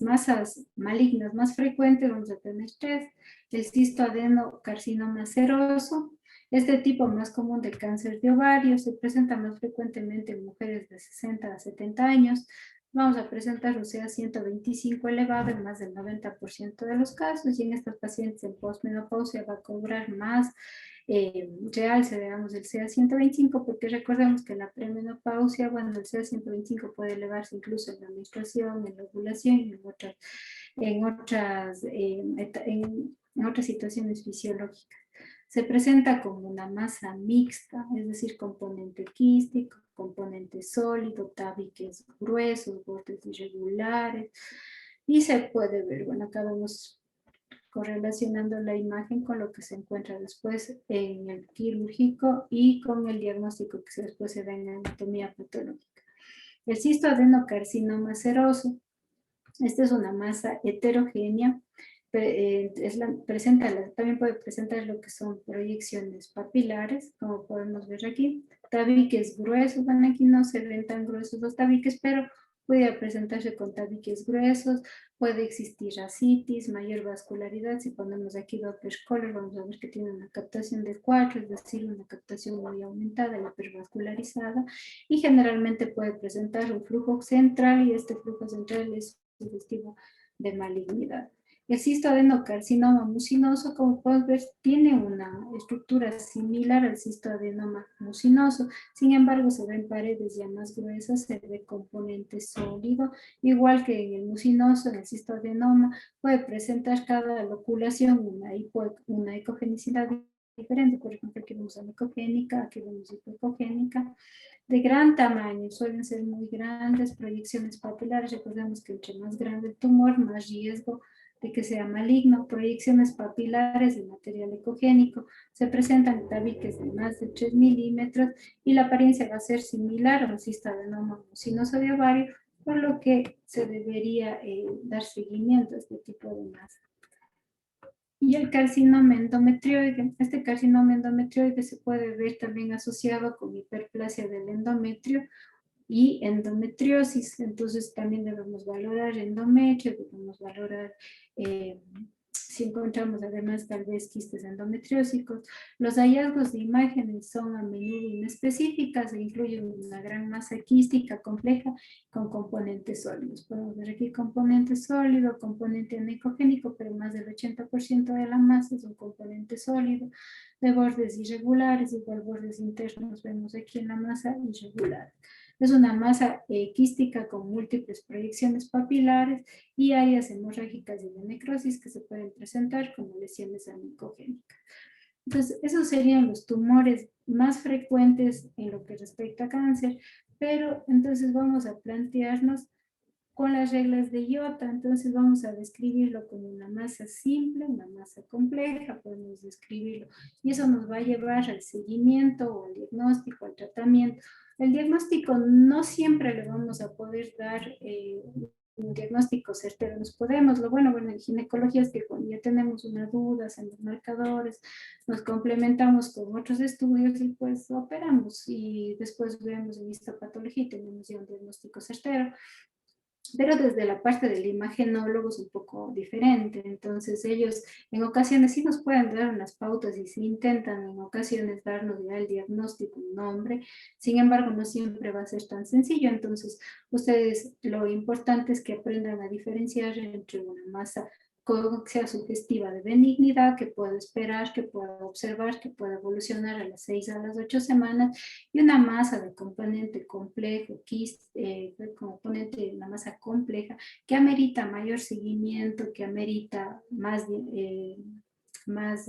masas malignas más frecuentes, vamos a tener tres: el cistoadenocarcinoma seroso. Este tipo más común de cáncer de ovario se presenta más frecuentemente en mujeres de 60 a 70 años. Vamos a presentar un CA 125 elevado en más del 90% de los casos, y en estas pacientes en posmenopausia va a cobrar más realce, digamos, el CA 125, porque recordemos que la premenopausia, bueno, el CA 125 puede elevarse incluso en la menstruación, en la ovulación y en otras situaciones fisiológicas. Se presenta como una masa mixta, es decir, componente quístico, componente sólido, tabiques gruesos, bordes irregulares, y se puede ver, bueno, acá vemos correlacionando la imagen con lo que se encuentra después en el quirúrgico y con el diagnóstico que después se da en la anatomía patológica. El cistoadenocarcinoma seroso, esta es una masa heterogénea, también puede presentar lo que son proyecciones papilares, como podemos ver aquí, tabiques gruesos. Bueno, aquí no se ven tan gruesos los tabiques, pero puede presentarse con tabiques gruesos, puede existir ascitis, mayor vascularidad. Si ponemos aquí Doppler color, vamos a ver que tiene una captación de 4, es decir, una captación muy aumentada, hipervascularizada, y generalmente puede presentar un flujo central, y este flujo central es sugestivo de malignidad. El cistoadenocarcinoma mucinoso, como puedes ver, tiene una estructura similar al cistoadenoma mucinoso. Sin embargo, se ven paredes ya más gruesas, se ve componente sólido, igual que en el mucinoso. En el cistoadenoma puede presentar cada loculación una ecogenicidad diferente. Por ejemplo, aquí vemos anecogénica, aquí vemos hipoecogénica, de gran tamaño, suelen ser muy grandes, proyecciones papilares. Recordemos que entre más grande el tumor, más riesgo de que sea maligno. Proyecciones papilares de material ecogénico, se presentan tabiques de más de 3 milímetros, y la apariencia va a ser similar a un cistoadenoma mucinoso de ovario, por lo que se debería dar seguimiento a este tipo de masa. Y el carcinoma endometrioide. Este carcinoma endometrioide se puede ver también asociado con hiperplasia del endometrio y endometriosis. Entonces también debemos valorar endometrio, debemos valorar si encontramos además tal vez quistes endometriósicos. Los hallazgos de imágenes son a menudo inespecíficas e incluyen una gran masa quística compleja con componentes sólidos. Podemos ver aquí componente sólido, componente anecogénico, pero más del 80% de la masa es un componente sólido, de bordes irregulares, igual bordes internos vemos aquí en la masa irregular. Es una masa quística con múltiples proyecciones papilares y áreas hemorrágicas y de necrosis que se pueden presentar como lesiones anecogénicas. Entonces, esos serían los tumores más frecuentes en lo que respecta a cáncer, pero entonces vamos a plantearnos con las reglas de IOTA. Entonces vamos a describirlo como una masa simple, una masa compleja, podemos describirlo, y eso nos va a llevar al seguimiento o al diagnóstico, al tratamiento. El diagnóstico no siempre le vamos a poder dar un diagnóstico certero. Nos podemos, lo bueno en ginecología es que cuando ya tenemos una duda, hacemos marcadores, nos complementamos con otros estudios y pues operamos, y después vemos en histopatología y tenemos ya un diagnóstico certero. Pero desde la parte del imagenólogo es un poco diferente. Entonces ellos en ocasiones sí nos pueden dar unas pautas y sí intentan en ocasiones darnos ya el diagnóstico, un nombre. Sin embargo, no siempre va a ser tan sencillo. Entonces ustedes, lo importante es que aprendan a diferenciar entre una masa que sea sugestiva de benignidad, que pueda esperar, que pueda observar, que pueda evolucionar a las 6 a las 8 semanas, y una masa de componente complejo, componente, una masa compleja que amerita mayor seguimiento, que amerita más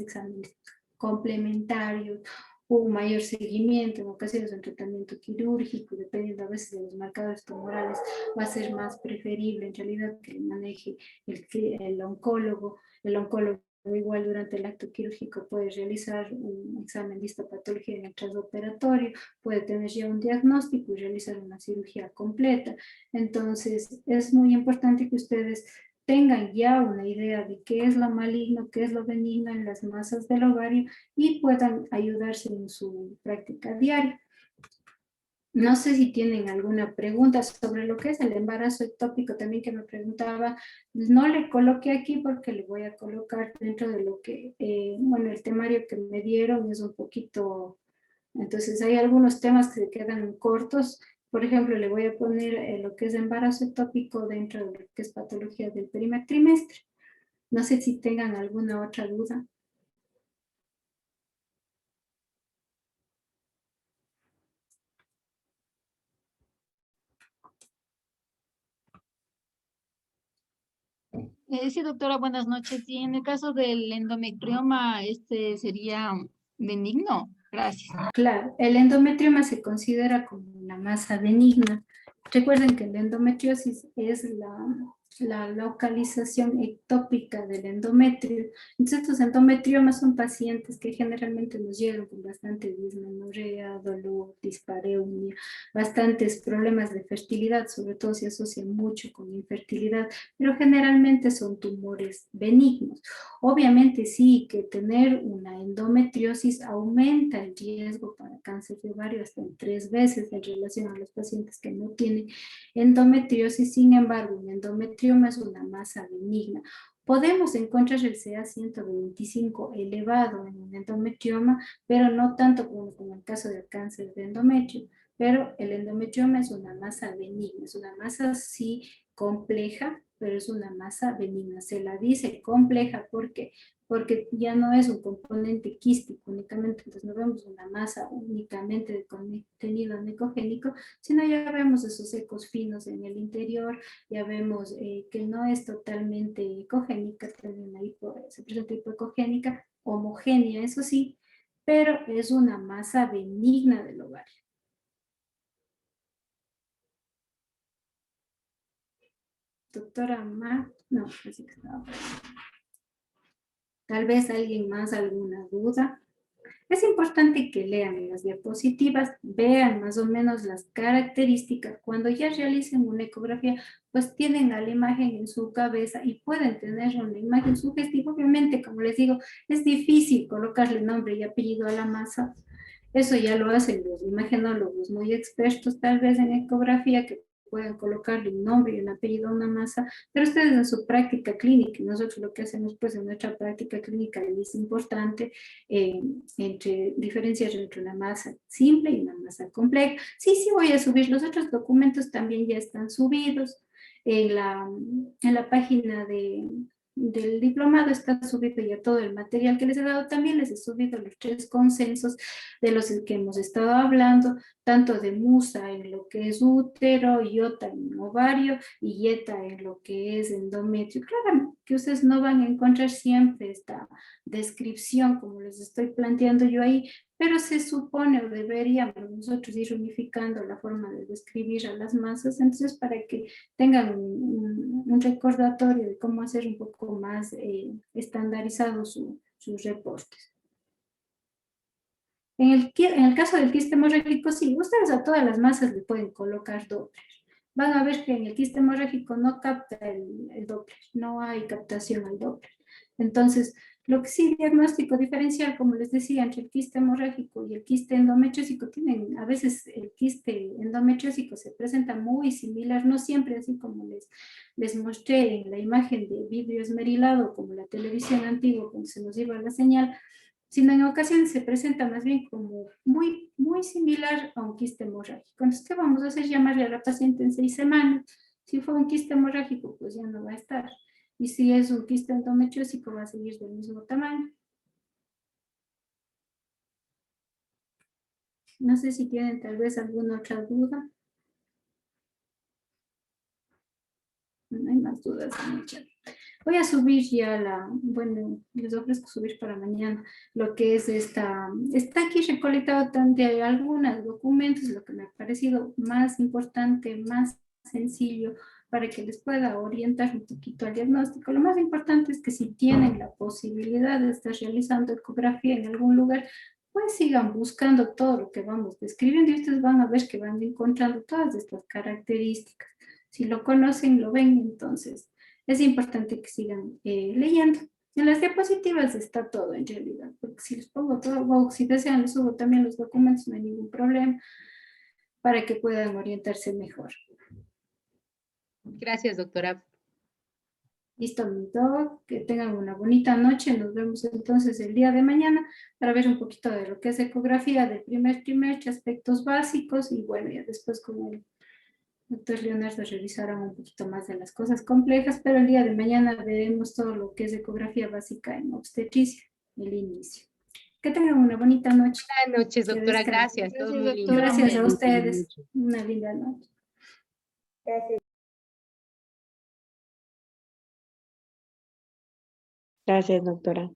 exámenes complementarios, un mayor seguimiento, en ocasiones un tratamiento quirúrgico, dependiendo a veces de los marcadores tumorales, va a ser más preferible en realidad que maneje el oncólogo. El oncólogo igual durante el acto quirúrgico puede realizar un examen de histopatología en el transoperatorio, puede tener ya un diagnóstico y realizar una cirugía completa. Entonces es muy importante que ustedes tengan ya una idea de qué es lo maligno, qué es lo benigno en las masas del ovario, y puedan ayudarse en su práctica diaria. No sé si tienen alguna pregunta sobre lo que es el embarazo ectópico también que me preguntaba. No le coloqué aquí porque le voy a colocar dentro de lo que, bueno, el temario que me dieron es un poquito, entonces hay algunos temas que se quedan cortos. Por ejemplo, le voy a poner lo que es embarazo ectópico dentro de lo que es patología del primer trimestre. No sé si tengan alguna otra duda. Sí, doctora, buenas noches. Y en el caso del endometrioma, ¿este sería benigno? Gracias. Claro, el endometrioma se considera como una masa benigna. Recuerden que la endometriosis es la localización ectópica del endometrio. Entonces, estos endometriomas son pacientes que generalmente nos llegan con bastante dismenorrea, dolor, dispareunia, bastantes problemas de fertilidad, sobre todo se asocia mucho con infertilidad, pero generalmente son tumores benignos. Obviamente sí que tener una endometriosis aumenta el riesgo para cáncer de ovario hasta en 3 veces en relación a los pacientes que no tienen endometriosis. Sin embargo, un endometrioma es una masa benigna. Podemos encontrar el CA 125 elevado en un endometrioma, pero no tanto como en el caso del cáncer de endometrio. Pero el endometrioma es una masa benigna, es una masa sí compleja, pero es una masa benigna. Se la dice compleja porque ya no es un componente quístico únicamente, entonces no vemos una masa únicamente de contenido necogénico, sino ya vemos esos ecos finos en el interior, ya vemos que no es totalmente ecogénica, se presenta hipoecogénica, homogénea, eso sí, pero es una masa benigna del ovario. Doctora Mar, no, así que estaba. Tal vez alguien más, alguna duda. Es importante que lean las diapositivas, vean más o menos las características. Cuando ya realicen una ecografía, pues tienen a la imagen en su cabeza y pueden tener una imagen sugestiva. Obviamente, como les digo, es difícil colocarle nombre y apellido a la masa. Eso ya lo hacen los imagenólogos muy expertos, tal vez en ecografía, que pueden colocarle un nombre y un apellido a una masa, pero ustedes en su práctica clínica, nosotros lo que hacemos pues en nuestra práctica clínica y es importante diferenciar entre una masa simple y una masa compleja. Sí, sí voy a subir, los otros documentos también ya están subidos en la página del diplomado, está subido ya todo el material que les he dado. También les he subido los 3 consensos de los que hemos estado hablando, tanto de MUSA en lo que es útero, IOTA en ovario y YETA en lo que es endometrio. Claro que ustedes no van a encontrar siempre esta descripción como les estoy planteando yo ahí, pero se supone o deberíamos nosotros ir unificando la forma de describir a las masas, entonces para que tengan un recordatorio de cómo hacer un poco más estandarizados sus reportes. En el caso del quiste hemorrágico, sí, ustedes a todas las masas le pueden colocar Doppler. Van a ver que en el quiste hemorrágico no capta el Doppler, no hay captación al Doppler. Entonces, lo que sí, diagnóstico diferencial, como les decía, entre el quiste hemorrágico y el quiste endometriósico, a veces el quiste endometriósico se presenta muy similar, no siempre así como les mostré en la imagen de vidrio esmerilado, como la televisión antigua, cuando se nos iba la señal, sino en ocasiones se presenta más bien como muy, muy similar a un quiste hemorrágico. Entonces, ¿qué vamos a hacer? Llamarle a la paciente en 6 semanas. Si fue un quiste hemorrágico, pues ya no va a estar. Y si es un quiste endometriósico, va a seguir del mismo tamaño. No sé si tienen tal vez alguna otra duda. No hay más dudas en el chat. Voy a subir ya bueno, les ofrezco subir para mañana lo que es está aquí recolectado de algunos documentos, lo que me ha parecido más importante, más sencillo, para que les pueda orientar un poquito al diagnóstico. Lo más importante es que si tienen la posibilidad de estar realizando ecografía en algún lugar, pues sigan buscando todo lo que vamos describiendo y ustedes van a ver que van encontrando todas estas características. Si lo conocen, lo ven, entonces es importante que sigan leyendo. En las diapositivas está todo en realidad, porque si les pongo todo, o si desean les subo también los documentos, no hay ningún problema. para que puedan orientarse mejor. Gracias, doctora. Listo, mi doc, que tengan una bonita noche. Nos vemos entonces el día de mañana para ver un poquito de lo que es ecografía del primer trimestre, aspectos básicos y bueno, ya después con el doctor Leonardo revisará un poquito más de las cosas complejas, pero el día de mañana veremos todo lo que es ecografía básica en obstetricia, el inicio. Que tengan una bonita noche. Buenas noches, Que doctora. descansen. Gracias. Todo Gracias, muy lindo. doctora. Gracias a ustedes. Una linda noche. Gracias, doctora.